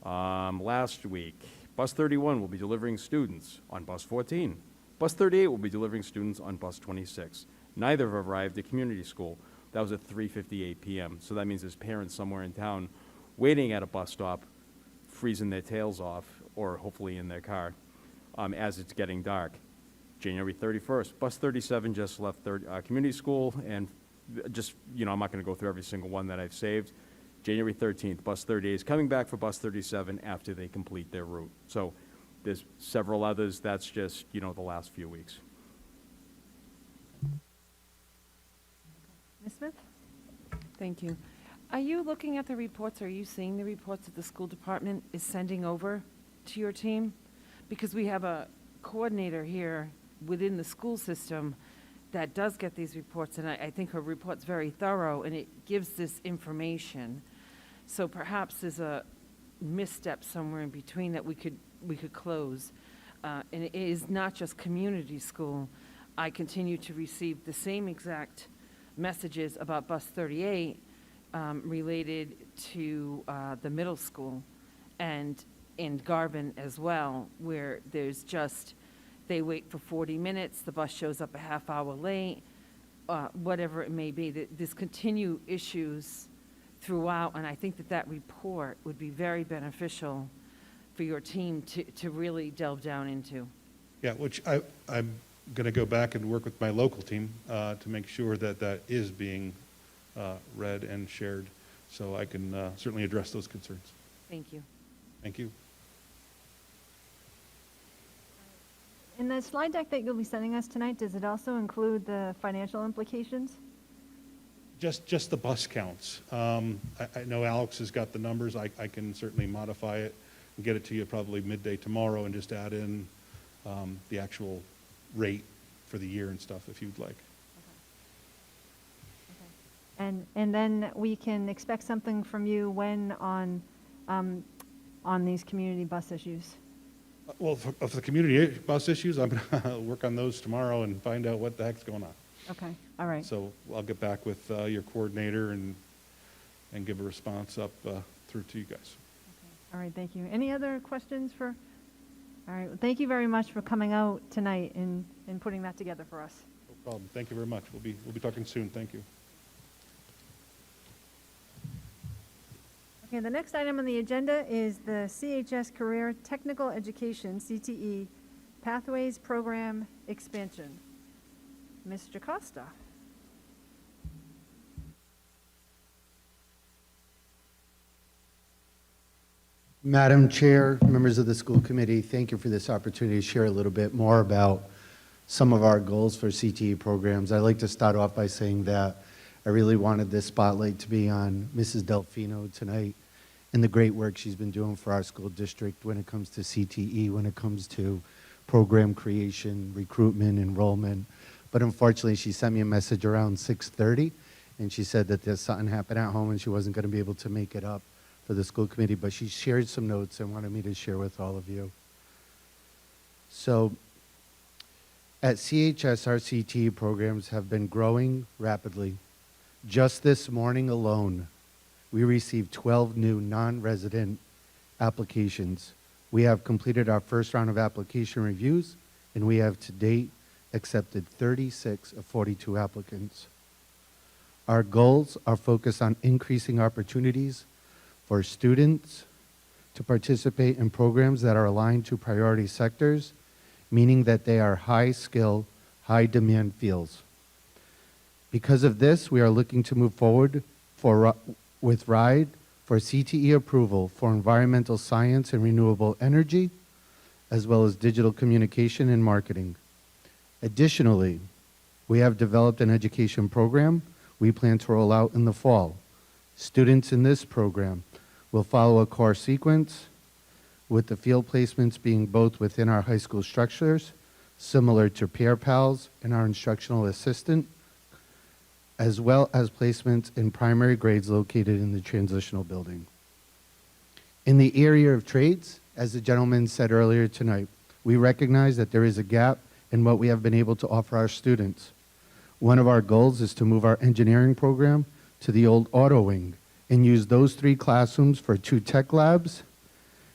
Last week, bus 31 will be delivering students on bus 14. Bus 38 will be delivering students on bus 26. Neither have arrived at community school. That was at 3:58 p.m. So that means there's parents somewhere in town waiting at a bus stop, freezing their tails off, or hopefully in their car, as it's getting dark. January 31st, bus 37 just left community school, and just, I'm not going to go through every single one that I've saved. January 13th, bus 38 is coming back for bus 37 after they complete their route. So there's several others. That's just, the last few weeks. Ms. Smith? Thank you. Are you looking at the reports? Are you seeing the reports that the school department is sending over to your team? Because we have a coordinator here within the school system that does get these reports, and I think her report's very thorough, and it gives this information. So perhaps there's a misstep somewhere in between that we could close. And it is not just community school. I continue to receive the same exact messages about bus 38 related to the middle school and in Garvin as well, where there's just, they wait for 40 minutes, the bus shows up a half hour late, whatever it may be. There's continued issues throughout, and I think that report would be very beneficial for your team to really delve down into. Yeah, which I'm going to go back and work with my local team to make sure that is being read and shared, so I can certainly address those concerns. Thank you. Thank you. In the slide deck that you'll be sending us tonight, does it also include the financial implications? Just the bus counts. I know Alex has got the numbers. I can certainly modify it and get it to you probably midday tomorrow and just add in the actual rate for the year and stuff if you'd like. And then we can expect something from you when on these community bus issues? Well, of the community bus issues, I'm going to work on those tomorrow and find out what the heck's going on. Okay, all right. So I'll get back with your coordinator and give a response up through to you guys. All right, thank you. Any other questions for? All right, well, thank you very much for coming out tonight and putting that together for us. No problem. Thank you very much. We'll be talking soon. Thank you. Okay, the next item on the agenda is the CHS Career Technical Education, CTE, Pathways Program Expansion. Mr. Costa. Madam Chair, members of the school committee, thank you for this opportunity to share a little bit more about some of our goals for CTE programs. I'd like to start off by saying that I really wanted this spotlight to be on Mrs. Delfino tonight and the great work she's been doing for our school district when it comes to CTE, when it comes to program creation, recruitment, enrollment. But unfortunately, she sent me a message around 6:30, and she said that there's something happened at home and she wasn't going to be able to make it up for the school committee, but she shared some notes and wanted me to share with all of you. So at CHS, our CTE programs have been growing rapidly. Just this morning alone, we received 12 new non-resident applications. We have completed our first round of application reviews, and we have to date accepted 36 of 42 applicants. Our goals are focused on increasing opportunities for students to participate in programs that are aligned to priority sectors, meaning that they are high-skill, high-demand fields. Because of this, we are looking to move forward with RIDE for CTE approval for environmental science and renewable energy, as well as digital communication and marketing. Additionally, we have developed an education program we plan to roll out in the fall. Students in this program will follow a course sequence, with the field placements being both within our high school structures, similar to Peer Pals and our instructional assistant, as well as placements in primary grades located in the transitional building. In the area of trades, as the gentleman said earlier tonight, we recognize that there is a gap in what we have been able to offer our students. One of our goals is to move our engineering program to the old auto wing and use those 3 classrooms for 2 tech labs,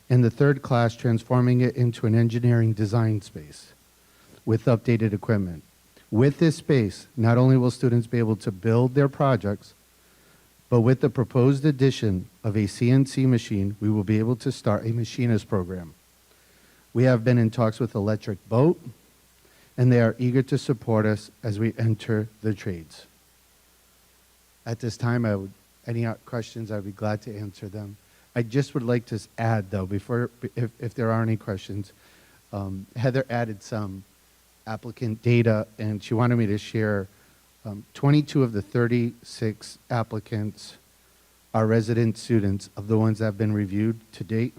and the 3rd class transforming it into an engineering design space with updated equipment. With this space, not only will students be able to build their projects, but with the proposed addition of a CNC machine, we will be able to start a machinist program. We have been in talks with Electric Boat, and they are eager to support us as we enter the trades. At this time, any questions, I'd be glad to answer them. I just would like to add, though, if there are any questions, Heather added some applicant data, and she wanted me to share 22 of the 36 applicants are resident students of the ones that have been reviewed to date.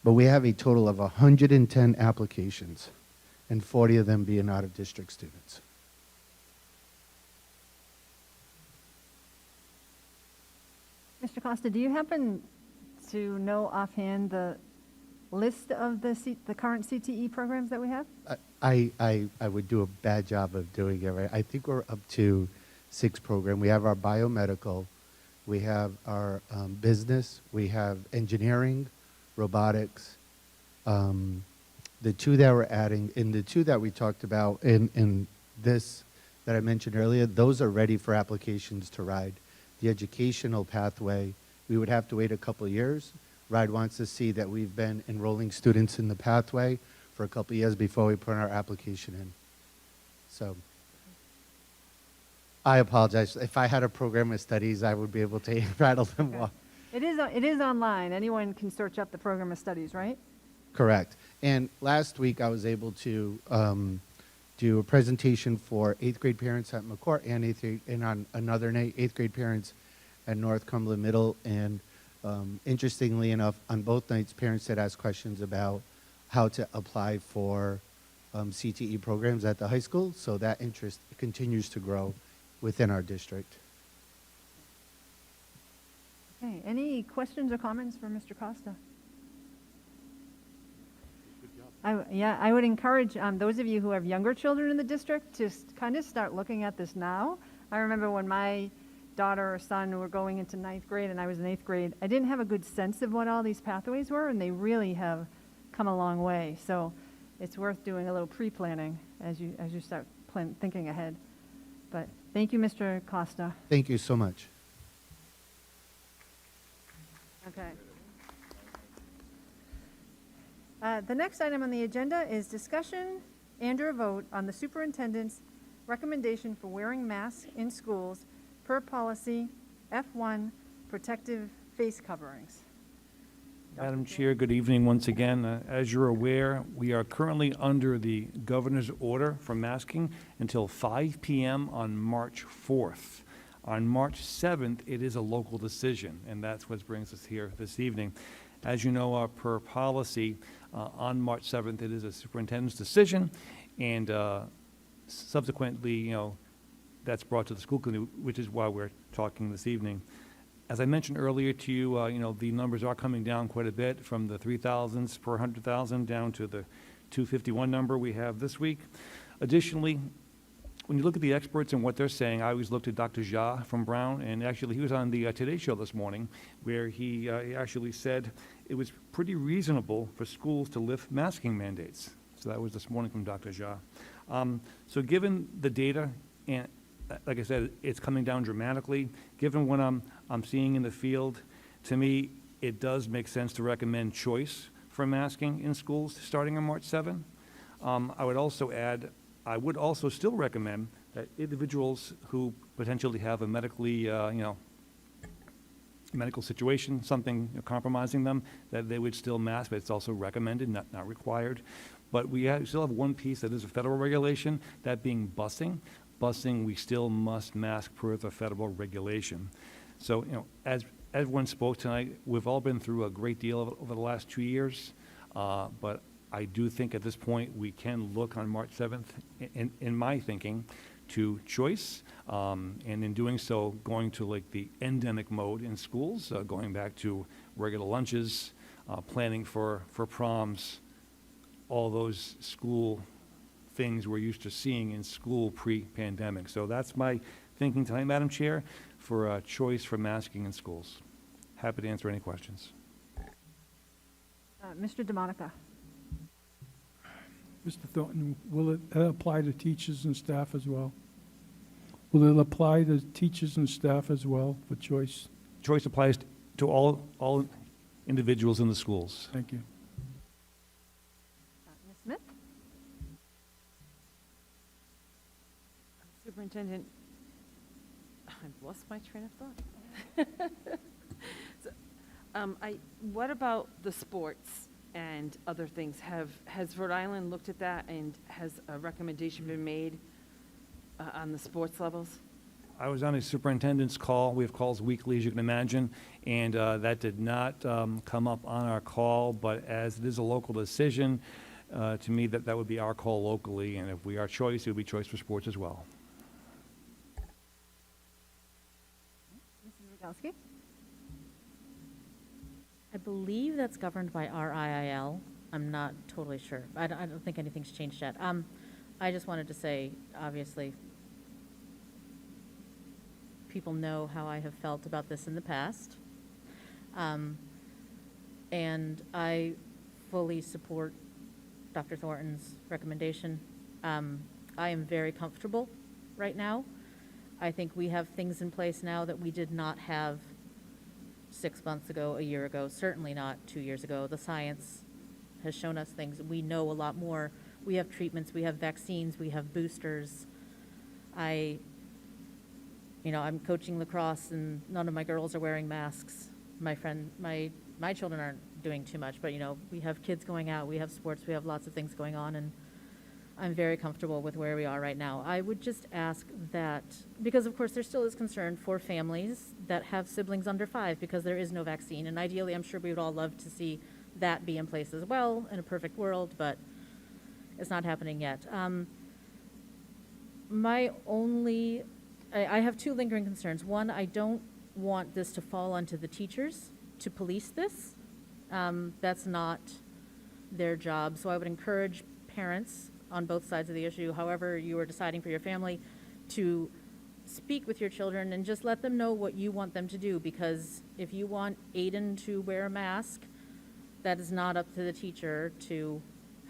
But we have a total of 110 applications, and 40 of them being out-of-district students. Mr. Costa, do you happen to know offhand the list of the current CTE programs that we have? I would do a bad job of doing it, right? I think we're up to 6 programs. We have our biomedical, we have our business, we have engineering, robotics. The 2 that we're adding, and the 2 that we talked about in this that I mentioned earlier, those are ready for applications to RIDE. The educational pathway, we would have to wait a couple of years. RIDE wants to see that we've been enrolling students in the pathway for a couple of years before we put our application in. So I apologize. If I had a program of studies, I would be able to rattle them off. It is online. Anyone can search up the program of studies, right? Correct. And last week, I was able to do a presentation for 8th grade parents at McCourt and on another night, 8th grade parents at North Cumberland Middle. And interestingly enough, on both nights, parents had asked questions about how to apply for CTE programs at the high school. So that interest continues to grow within our district. Okay, any questions or comments for Mr. Costa? I would encourage those of you who have younger children in the district to kind of start looking at this now. I remember when my daughter or son were going into 9th grade and I was in 8th grade, I didn't have a good sense of what all these pathways were, and they really have come a long way. So it's worth doing a little pre-planning as you start thinking ahead. But thank you, Mr. Costa. Thank you so much. Okay. The next item on the agenda is discussion and/or vote on the superintendent's recommendation for wearing masks in schools per policy F1, protective face coverings. Madam Chair, good evening once again. As you're aware, we are currently under the governor's order for masking until 5 p.m. on March 4th. On March 7th, it is a local decision, and that's what brings us here this evening. As you know, per policy, on March 7th, it is a superintendent's decision, and subsequently, that's brought to the school committee, which is why we're talking this evening. As I mentioned earlier to you, the numbers are coming down quite a bit from the 3,000s per 100,000 down to the 251 number we have this week. Additionally, when you look at the experts and what they're saying, I always looked at Dr. Jha from Brown, and actually he was on the Today Show this morning, where he actually said it was pretty reasonable for schools to lift masking mandates. So that was this morning from Dr. Jha. So given the data, and like I said, it's coming down dramatically. Given what I'm seeing in the field, to me, it does make sense to recommend choice for masking in schools starting on March 7. I would also add, I would also still recommend that individuals who potentially have a medically, medical situation, something compromising them, that they would still mask, but it's also recommended, not required. But we still have one piece that is a federal regulation, that being busing. Busing, we still must mask per the federal regulation. So, as everyone spoke tonight, we've all been through a great deal over the last 2 years, but I do think at this point we can look on March 7th, in my thinking, to choice, and in doing so, going to like the endemic mode in schools, going back to regular lunches, planning for proms, all those school things we're used to seeing in school pre-pandemic. So that's my thinking tonight, Madam Chair, for a choice for masking in schools. Happy to answer any questions. Mr. DeMonica. Mr. Thornton, will it apply to teachers and staff as well? Will it apply to teachers and staff as well for choice? Choice applies to all individuals in the schools. Thank you. Ms. Smith? Superintendent, I've lost my train of thought. So, what about the sports and other things? Has Rhode Island looked at that, and has a recommendation been made on the sports levels? I was on a superintendent's call. We have calls weekly, as you can imagine, and that did not come up on our call, but as it is a local decision, to me, that would be our call locally, and if we are choice, it would be choice for sports as well. Mrs. Rogowski? I believe that's governed by our IIL. I'm not totally sure. I don't think anything's changed yet. I just wanted to say, obviously, people know how I have felt about this in the past. And I fully support Dr. Thornton's recommendation. I am very comfortable right now. I think we have things in place now that we did not have 6 months ago, a year ago, certainly not 2 years ago. The science has shown us things. We know a lot more. We have treatments, we have vaccines, we have boosters. I'm coaching lacrosse and none of my girls are wearing masks. My children aren't doing too much, but we have kids going out, we have sports, we have lots of things going on, and I'm very comfortable with where we are right now. I would just ask that, because of course there still is concern for families that have siblings under 5 because there is no vaccine, and ideally I'm sure we would all love to see that be in place as well in a perfect world, but it's not happening yet. I have 2 lingering concerns. One, I don't want this to fall onto the teachers to police this. That's not their job. So I would encourage parents on both sides of the issue, however you are deciding for your family, to speak with your children and just let them know what you want them to do, because if you want Aiden to wear a mask, that is not up to the teacher to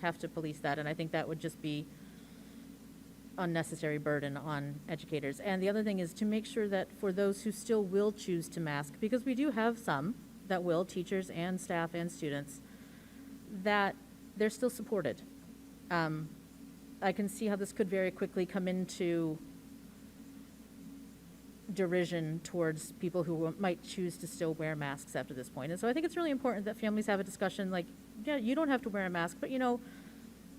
have to police that, and I think that would just be unnecessary burden on educators. And the other thing is to make sure that for those who still will choose to mask, because we do have some that will, teachers and staff and students, that they're still supported. I can see how this could very quickly come into derision towards people who might choose to still wear masks after this point. And so I think it's really important that families have a discussion like, yeah, you don't have to wear a mask, but you know,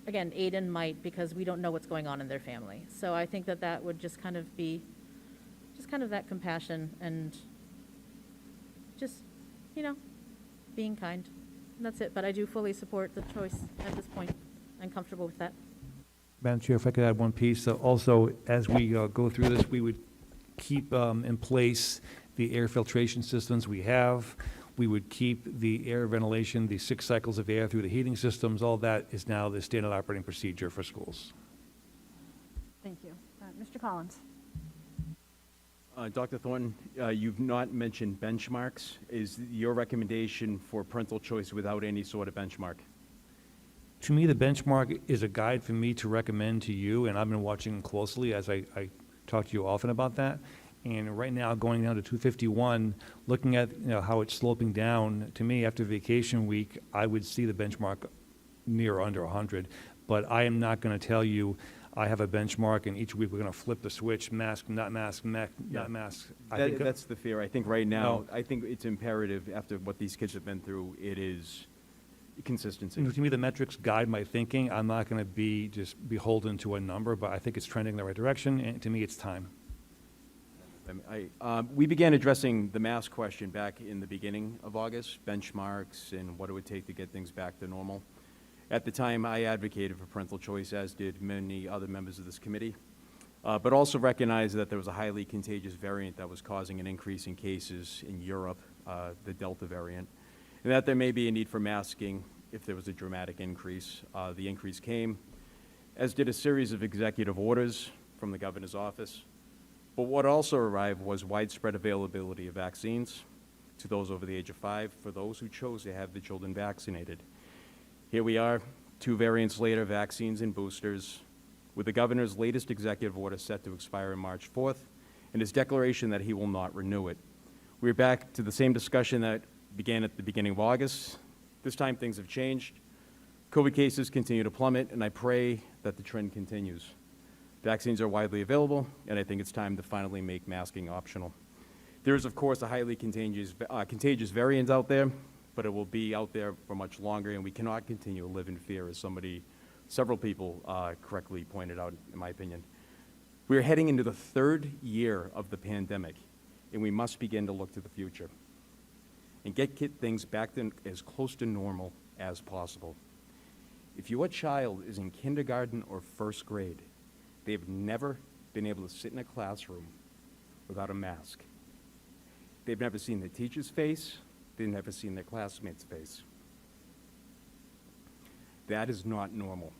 again, Aiden might, because we don't know what's going on in their family. So I think that that would just kind of be, just kind of that compassion and just, you know, being kind. And that's it. But I do fully support the choice at this point. I'm comfortable with that. Madam Chair, if I could add one piece. Also, as we go through this, we would keep in place the air filtration systems we have. We would keep the air ventilation, the 6 cycles of air through the heating systems. All that is now the standard operating procedure for schools. Thank you. Mr. Collins. Dr. Thornton, you've not mentioned benchmarks. Is your recommendation for parental choice without any sort of benchmark? To me, the benchmark is a guide for me to recommend to you, and I've been watching closely as I talk to you often about that. And right now, going down to 251, looking at how it's sloping down, to me, after vacation week, I would see the benchmark near or under 100. But I am not going to tell you I have a benchmark, and each week we're going to flip the switch, mask, not mask, not mask. That's the fear. I think right now, I think it's imperative after what these kids have been through, it is consistency. To me, the metrics guide my thinking. I'm not going to be just beholden to a number, but I think it's trending in the right direction, and to me, it's time. We began addressing the mask question back in the beginning of August, benchmarks and what it would take to get things back to normal. At the time, I advocated for parental choice, as did many other members of this committee, but also recognized that there was a highly contagious variant that was causing an increase in cases in Europe, the Delta variant, and that there may be a need for masking if there was a dramatic increase. The increase came, as did a series of executive orders from the governor's office. But what also arrived was widespread availability of vaccines to those over the age of 5 for those who chose to have the children vaccinated. Here we are, 2 variants later, vaccines and boosters, with the governor's latest executive order set to expire on March 4th, and his declaration that he will not renew it. We're back to the same discussion that began at the beginning of August. This time things have changed. COVID cases continue to plummet, and I pray that the trend continues. Vaccines are widely available, and I think it's time to finally make masking optional. There is, of course, a highly contagious variant out there, but it will be out there for much longer, and we cannot continue to live in fear, as several people correctly pointed out, in my opinion. We are heading into the 3rd year of the pandemic, and we must begin to look to the future and get things back to as close to normal as possible. If your child is in kindergarten or 1st grade, they've never been able to sit in a classroom without a mask. They've never seen their teacher's face. They've never seen their classmate's face. That is not normal.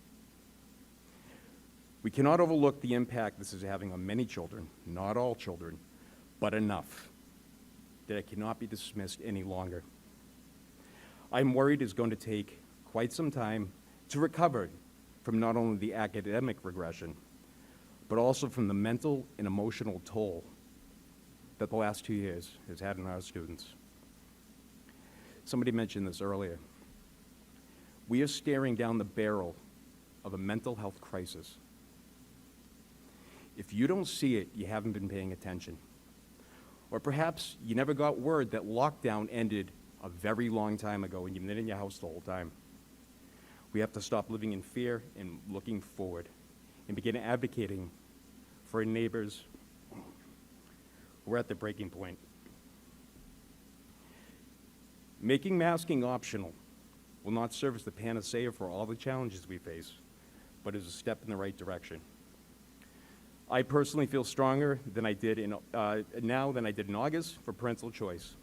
We cannot overlook the impact this is having on many children, not all children, but enough that it cannot be dismissed any longer. I'm worried it's going to take quite some time to recover from not only the academic regression, but also from the mental and emotional toll that the last 2 years has had on our students. Somebody mentioned this earlier. We are staring down the barrel of a mental health crisis. If you don't see it, you haven't been paying attention. Or perhaps you never got word that lockdown ended a very long time ago and you've been in your house the whole time. We have to stop living in fear and looking forward and begin advocating for our neighbors who are at the breaking point. Making masking optional will not serve as the panacea for all the challenges we face, but is a step in the right direction. I personally feel stronger than I did now than I did in August for parental choice.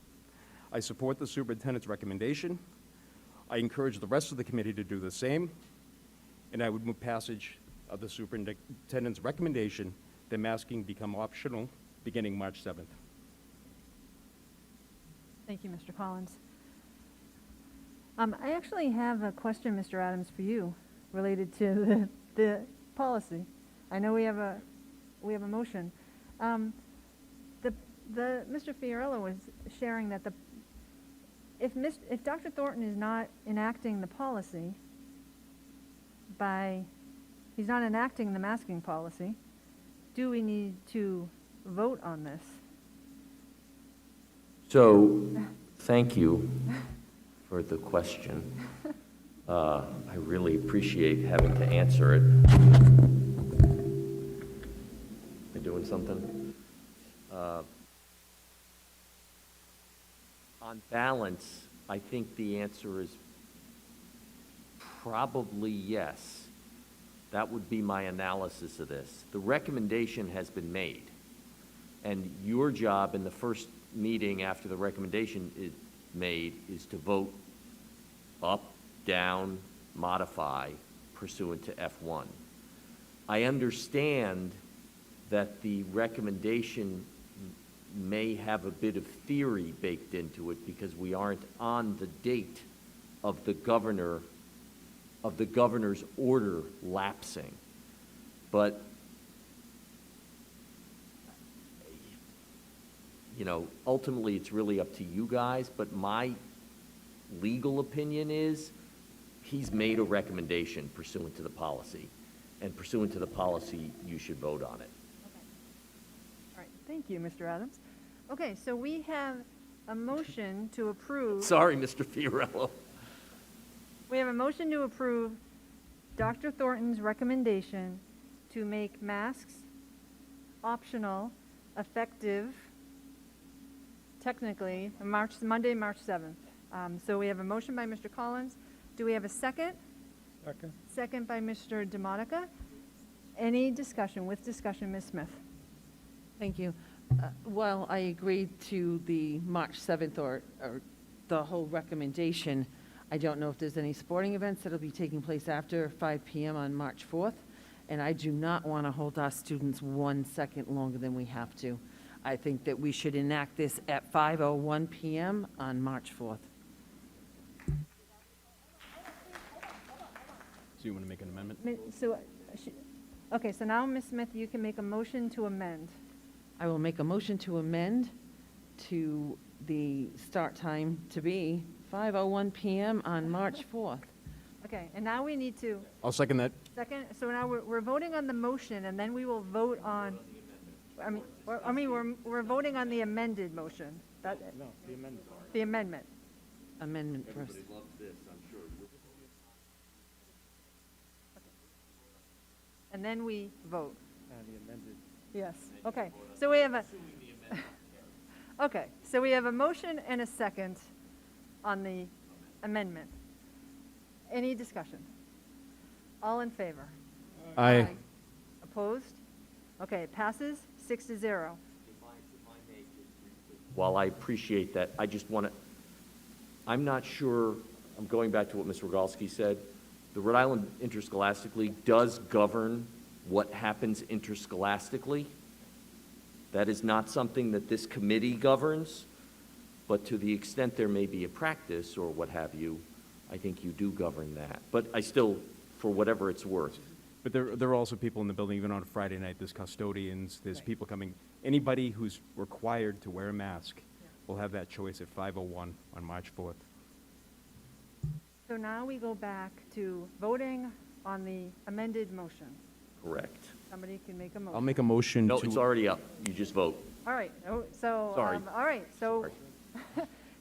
I support the superintendent's recommendation. I encourage the rest of the committee to do the same, and I would move passage of the superintendent's recommendation that masking become optional beginning March 7th. Thank you, Mr. Collins. I actually have a question, Mr. Adams, for you related to the policy. I know we have a motion. Mr. Fiorello was sharing that if Dr. Thornton is not enacting the policy he's not enacting the masking policy, do we need to vote on this? So, thank you for the question. I really appreciate having to answer it. Am I doing something? On balance, I think the answer is probably yes. That would be my analysis of this. The recommendation has been made, and your job in the first meeting after the recommendation is made is to vote up, down, modify pursuant to F1. I understand that the recommendation may have a bit of theory baked into it because we aren't on the date of the governor's order lapsing. But ultimately it's really up to you guys, but my legal opinion is he's made a recommendation pursuant to the policy, and pursuant to the policy, you should vote on it. All right, thank you, Mr. Adams. Okay, so we have a motion to approve. Sorry, Mr. Fiorello. We have a motion to approve Dr. Thornton's recommendation to make masks optional, effective, technically, Monday, March 7th. So we have a motion by Mr. Collins. Do we have a second? Second. Second by Mr. DeMonica. Any discussion? With discussion, Ms. Smith. Thank you. Well, I agreed to the March 7th or the whole recommendation. I don't know if there's any sporting events that'll be taking place after 5 p.m. on March 4th, and I do not want to hold our students 1 second longer than we have to. I think that we should enact this at 5:01 p.m. on March 4th. So you want to make an amendment? Okay, so now, Ms. Smith, you can make a motion to amend. I will make a motion to amend to the start time to be 5:01 p.m. on March 4th. Okay, and now we need to I'll second that. second, so now we're voting on the motion, and then we will vote on, we're voting on the amended motion. No, the amendment. The amendment. Amendment first. Everybody loves this, I'm sure. And then we vote. The amended. Yes, okay. So we have okay, so we have a motion and a second on the amendment. Any discussion? All in favor? Aye. Opposed? Okay, it passes 6-0. While I appreciate that, I just want to, I'm not sure, I'm going back to what Ms. Rogalski said. The Rhode Island Interscholastic League does govern what happens interscholastically. That is not something that this committee governs, but to the extent there may be a practice or what have you, I think you do govern that. But I still, for whatever it's worth. But there are also people in the building, even on a Friday night, there's custodians, there's people coming. Anybody who's required to wear a mask will have that choice at 5:01 on March 4th. So now we go back to voting on the amended motion. Correct. Somebody can make a motion. I'll make a motion No, to... it's already up. You just vote. All right, so, Sorry. all right, so,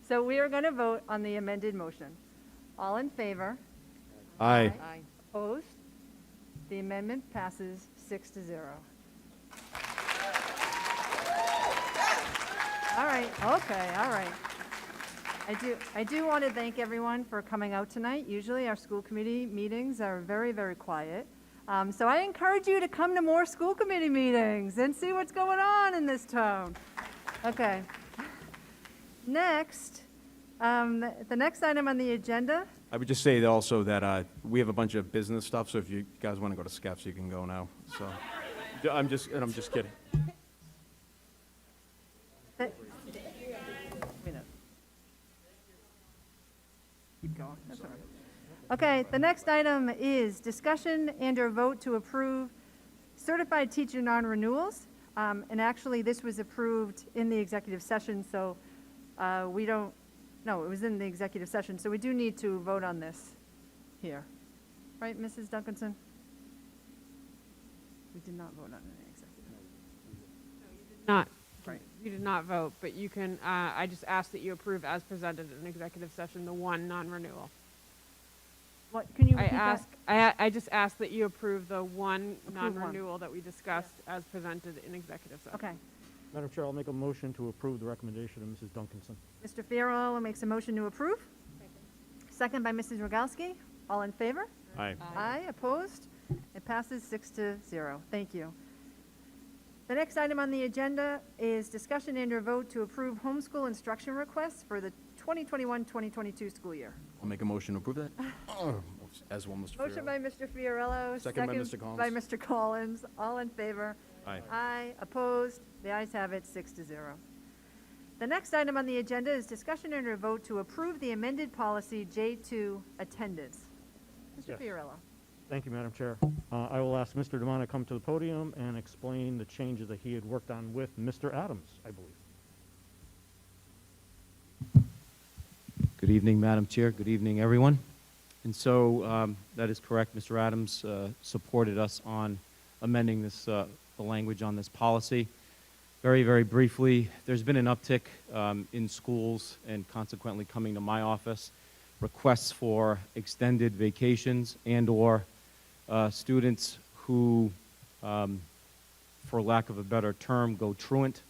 so we are going to vote on the amended motion. All in favor? Aye. Opposed? The amendment passes 6-0. All right, okay, all right. I do want to thank everyone for coming out tonight. Usually our school committee meetings are very, very quiet. So I encourage you to come to more school committee meetings and see what's going on in this town. Okay. Next, the next item on the agenda I would just say that also that we have a bunch of business stuff, so if you guys want to go to SCEPS, you can go now. So, I'm just kidding. Keep going, that's all right. Okay, the next item is discussion and/or vote to approve certified teacher non-renewals. And actually, this was approved in the executive session, so we don't, no, it was in the executive session, so we do need to vote on this here. Right, Mrs. Duncanson? We did not vote on it in executive. Not, Right. you did not vote, but you can, I just ask that you approve as presented in executive session, the one non-renewal. What, can you I repeat that? ask, I just ask that you approve the one Approve one. non-renewal that we discussed as presented in executive session. Okay. Madam Chair, I'll make a motion to approve the recommendation of Mrs. Duncanson. Mr. Fiorillo makes a motion to approve. Second by Mrs. Rogalski. All in favor? Aye. Aye, opposed? It passes 6-0. Thank you. The next item on the agenda is discussion and/or vote to approve homeschool instruction requests for the 2021-2022 school year. I'll make a motion to approve that. As well, Mr. Motion Fiorillo. by Mr. Fiorillo. Second by Mr. Collins. By Mr. Collins. All in favor? Aye. Aye, opposed? The ayes have it, 6-0. The next item on the agenda is discussion and/or vote to approve the amended policy J2 attendance. Mr. Yes. Fiorillo. Thank you, Madam Chair. I will ask Mr. Demana to come to the podium and explain the changes that he had worked on with Mr. Adams, I believe. Good evening, Madam Chair. Good evening, everyone. And so that is correct. Mr. Adams supported us on amending this, the language on this policy. Very, very briefly, there's been an uptick in schools and consequently coming to my office, requests for extended vacations and/or students who, for lack of a better term, go truant,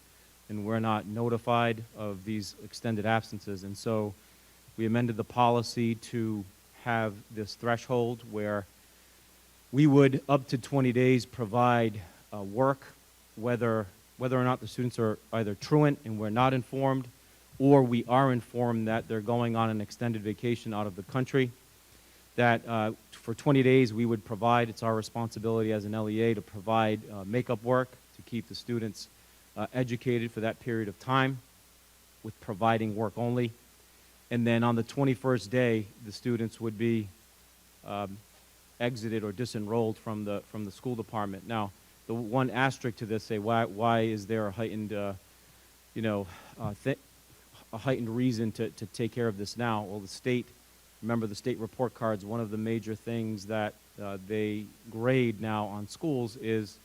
and we're not notified of these extended absences. And so we amended the policy to have this threshold where we would, up to 20 days, provide work, whether or not the students are either truant and we're not informed, or we are informed that they're going on an extended vacation out of the country, that for 20 days we would provide, it's our responsibility as an LEA to provide makeup work to keep the students educated for that period of time with providing work only. And then on the 21st day, the students would be exited or disenrolled from the school department. Now, the one asterisk to this, say, why is there a heightened, a heightened reason to take care of this now? Well, the state, remember the state report cards, one of the major things that they grade now on schools is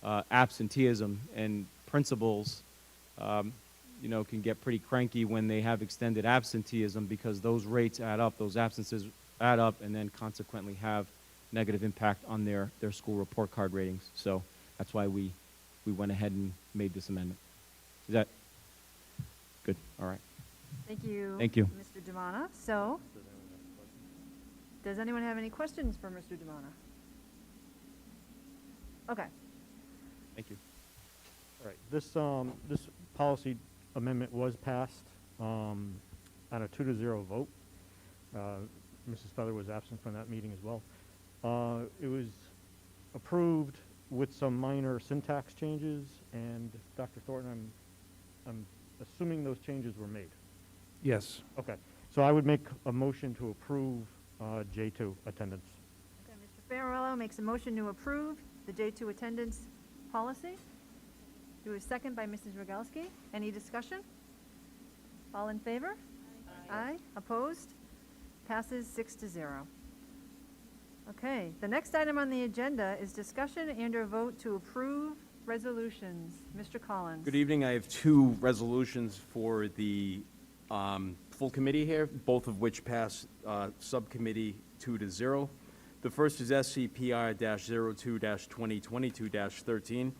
absenteeism, and principals, can get pretty cranky when they have extended absenteeism because those rates add up, those absences add up, and then consequently have negative impact on their school report card ratings. So that's why we went ahead and made this amendment. Is that good? All right. Thank you. Thank you. Mr. Demana. So, does anyone have any questions for Mr. Demana? Okay. Thank you. All right, this policy amendment was passed on a 2-0 vote. Mrs. Feather was absent from that meeting as well. It was approved with some minor syntax changes, and Dr. Thornton, I'm assuming those changes were made. Yes. Okay, so I would make a motion to approve J2 attendance. Okay, Mr. Fiorillo makes a motion to approve the J2 attendance policy. Do a second by Mrs. Rogalski. Any discussion? All in favor? Aye. Opposed? Passes 6-0. Okay, the next item on the agenda is discussion and/or vote to approve resolutions. Mr. Collins. Good evening. I have two resolutions for the full committee here, both of which pass subcommittee 2-0. The first is SCPR-02-2022-13,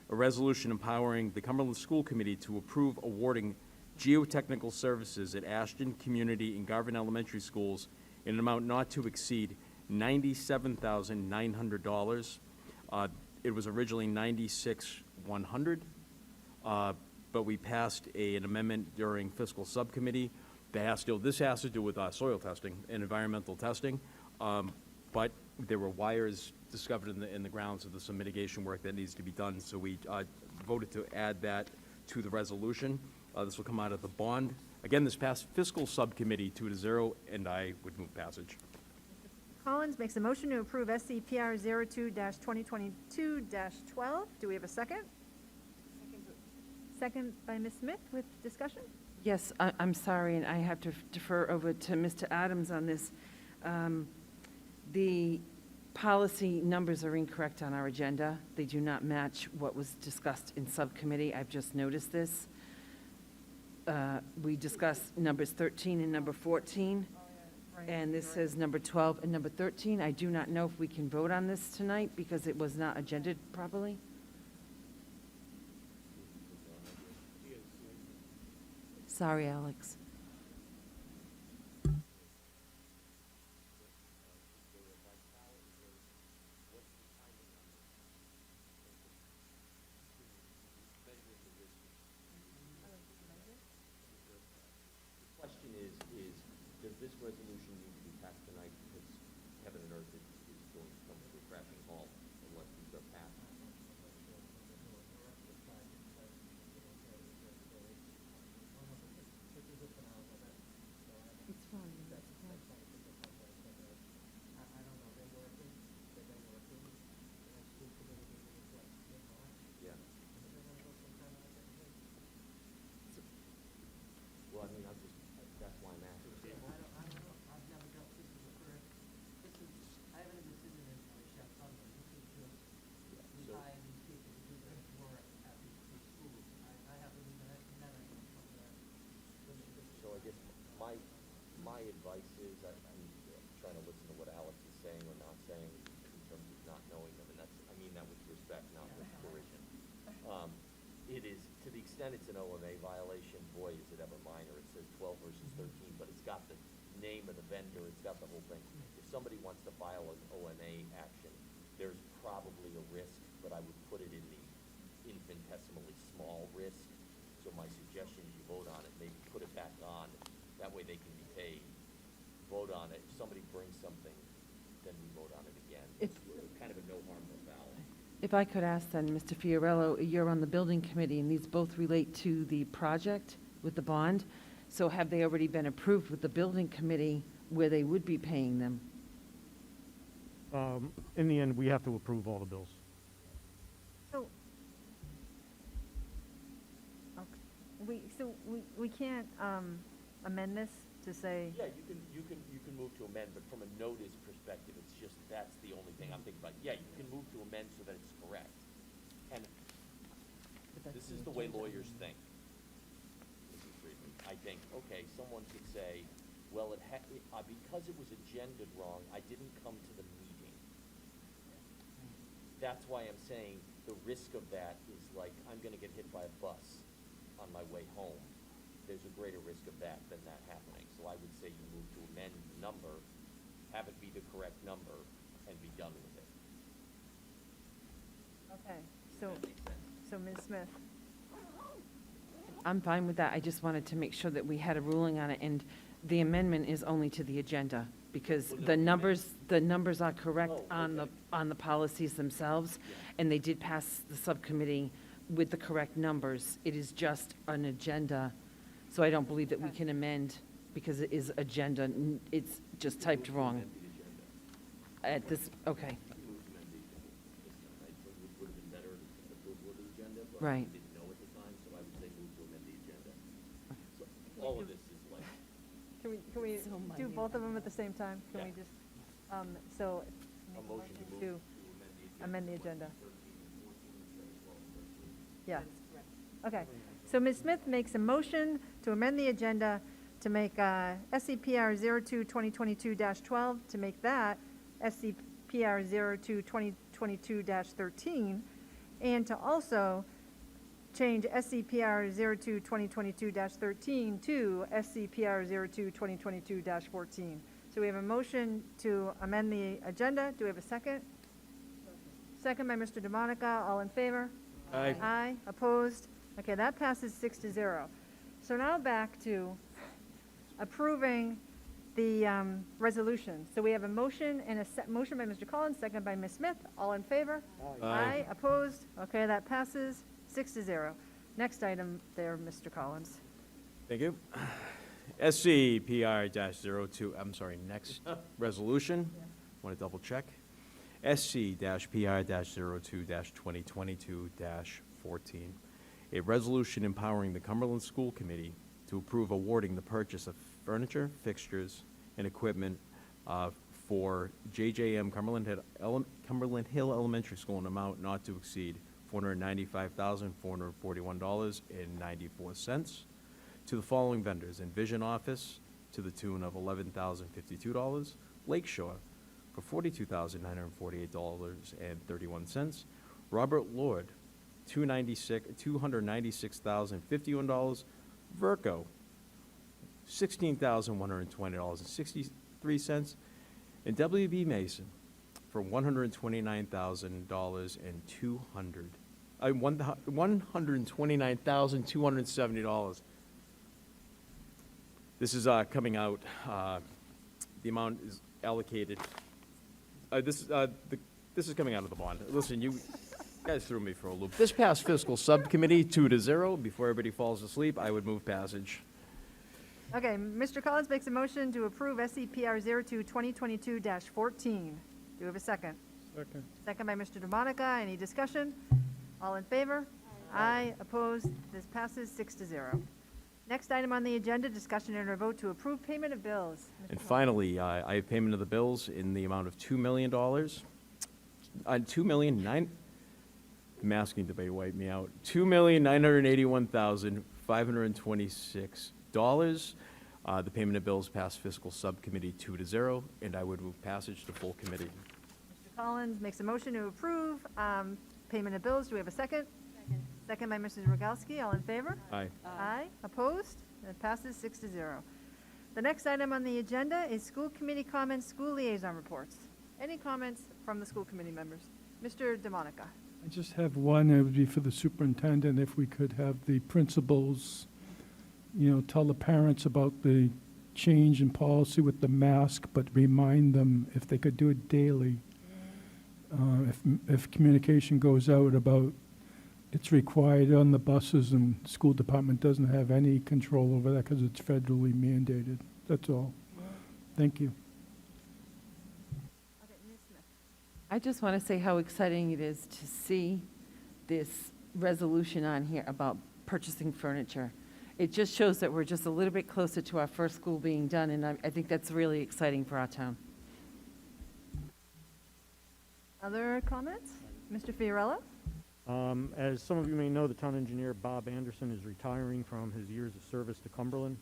a resolution empowering the Cumberland School Committee to approve awarding geotechnical services at Ashton Community and Garvin Elementary Schools in an amount not to exceed $97,900. It was originally $96,100, but we passed an amendment during fiscal subcommittee This has to do with soil testing and environmental testing, but there were wires discovered in the ground, so there's some mitigation work that needs to be done. So we voted to add that to the resolution. This will come out of the bond. Again, this passed fiscal subcommittee 2-0, and I would move passage. Collins makes a motion to approve SCPR 02-2022-12. Do we have a second? Second by Ms. Smith with discussion? Yes, I'm sorry, and I have to defer over to Mr. Adams on this. The policy numbers are incorrect on our agenda. They do not match what was discussed in subcommittee. I've just noticed this. We discussed numbers 13 and number 14, and this says number 12 and number 13. I do not know if we can vote on this tonight because it was not agended properly. Sorry, Alex. The question is, does this resolution need to be passed tonight because heaven and earth is going to come to a crashing halt unless these are passed? It's fine. Yeah. Well, I mean, that's why I'm asking. So I guess my advice is, I'm trying to listen to what Alex is saying or not saying in terms of not knowing them, and I mean that with respect, not with derision. It is, to the extent it's an OMA violation, boy, is it ever minor. It says 12 versus 13, but it's got the name of the vendor, it's got the whole thing. If somebody wants to file an OMA action, there's probably a risk, but I would put it in the infinitesimally small risk. So my suggestion is you vote on it, maybe put it back on, that way they can be paid. Vote on it. If somebody brings something, then we vote on it again. It's kind of a no harm, no foul. If I could ask then, Mr. Fiorello, you're on the building committee, and these both relate to the project with the bond. So have they already been approved with the building committee where they would be paying them? In the end, we have to approve all the bills. So, okay. We can't amend this to say, Yeah, you can move to amend, but from a notice perspective, it's just, that's the only thing I'm thinking about. Yeah, you can move to amend so that it's correct. And this is the way lawyers think. Mrs. Friedman, I think, okay, someone could say, well, because it was agended wrong, I didn't come to the meeting. That's why I'm saying the risk of that is like, I'm gonna get hit by a bus on my way home. There's a greater risk of that than that happening. So I would say you move to amend the number, have it be the correct number, and be done with it. okay, so Ms. Smith, I'm fine with that. I just wanted to make sure that we had a ruling on it, and the amendment is only to the agenda, because the numbers are correct on the policies themselves, and they did pass the subcommittee with the correct numbers. It is just an agenda, so I don't believe that we can amend, because it is agenda. It's just typed wrong. At this, okay. Would have been better if approval of the agenda, but Right. we didn't know at the time, so I would say move to amend the agenda. So all of this is like, can we do both of them at the same time? Can we just, so, a motion to move to amend the agenda? Yeah. Okay, so Ms. Smith makes a motion to amend the agenda to make SCPR 02-2022-12, to make that SCPR 02-2022-13, and to also change SCPR 02-2022-13 to SCPR 02-2022-14. So we have a motion to amend the agenda. Do we have a second? Second by Mr. DeMonica. All in favor? Aye. Aye. Opposed? Okay, that passes 6-0. So now back to approving the resolution. So we have a motion and a motion by Mr. Collins, second by Ms. Smith. All in favor? Aye. Opposed? Okay, that passes 6-0. Next item there, Mr. Collins. Thank you. SCPR-02, I'm sorry, next resolution. Want to double check? SC-PR-02-2022-14. A resolution empowering the Cumberland School Committee to approve awarding the purchase of furniture, fixtures, and equipment for JJM Cumberland Hill Elementary School in an amount not to exceed $495,441.94 to the following vendors: Envision Office to the tune of $11,052, Lakeshore for $42,948.31, Robert Lord $296,051, Verco $16,120.63, and WB Mason for $129,270. This is coming out. The amount is allocated. This is coming out of the bond. Listen, you guys threw me for a loop. This passed fiscal subcommittee 2-0. Before everybody falls asleep, I would move passage. Okay, Mr. Collins makes a motion to approve SCPR 02-2022-14. Do we have a second? Second. Second by Mr. DeMonica. Any discussion? All in favor? Aye. Opposed? This passes 6-0. Next item on the agenda, discussion and a vote to approve payment of bills. And finally, I have payment of the bills in the amount of $2 million. Masking debate wiped me out. $2,981,526. The payment of bills passed fiscal subcommittee 2-0, and I would move passage to full committee. Mr. Collins makes a motion to approve payment of bills. Do we have a second? Second by Mrs. Rogalski. All in favor? Aye. Aye. Opposed? It passes 6-0. The next item on the agenda is school committee comments, school liaison reports. Any comments from the school committee members? Mr. DeMonica. I just have one. It would be for the superintendent. If we could have the principals, tell the parents about the change in policy with the mask, but remind them if they could do it daily. If communication goes out about it's required on the buses and the school department doesn't have any control over that because it's federally mandated. That's all. Thank you. Okay, Ms. Smith. I just want to say how exciting it is to see this resolution on here about purchasing furniture. It just shows that we're just a little bit closer to our first school being done, and I think that's really exciting for our town. Other comments? Mr. Fiorello? As some of you may know, the town engineer, Bob Anderson, is retiring from his years of service to Cumberland.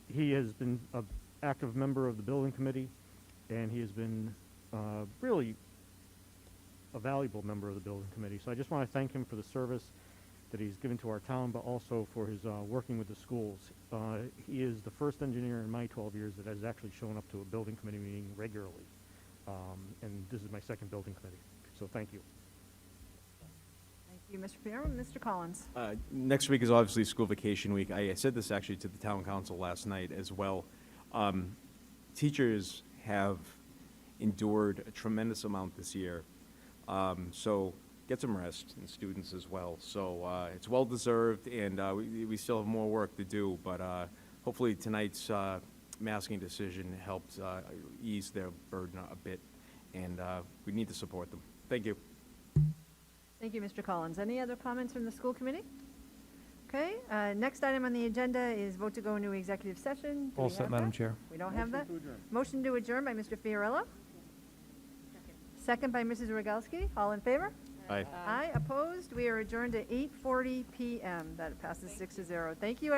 He has been an active member of the building committee, and he has been really a valuable member of the building committee. So I just want to thank him for the service that he's given to our town, but also for his working with the schools. He is the first engineer in my 12 years that has actually shown up to a building committee meeting regularly. And this is my second building committee, so thank you. Thank you, Mr. Fiorello. Mr. Collins? Next week is obviously school vacation week. I said this actually to the town council last night as well. Teachers have endured a tremendous amount this year. So get some rest, and students as well. So it's well-deserved, and we still have more work to do, but hopefully tonight's masking decision helped ease their burden a bit, and we need to support them. Thank you. Thank you, Mr. Collins. Any other comments from the school committee? Okay, next item on the agenda is vote to go into executive session. Do All we set, have Madam that? Chair. We don't have that? Motion to adjourn by Mr. Fiorello. Second by Mrs. Rogalski. All in favor? Aye. Aye. Opposed? We are adjourned at 8:40 p.m. That passes 6-0. Thank you, everyone.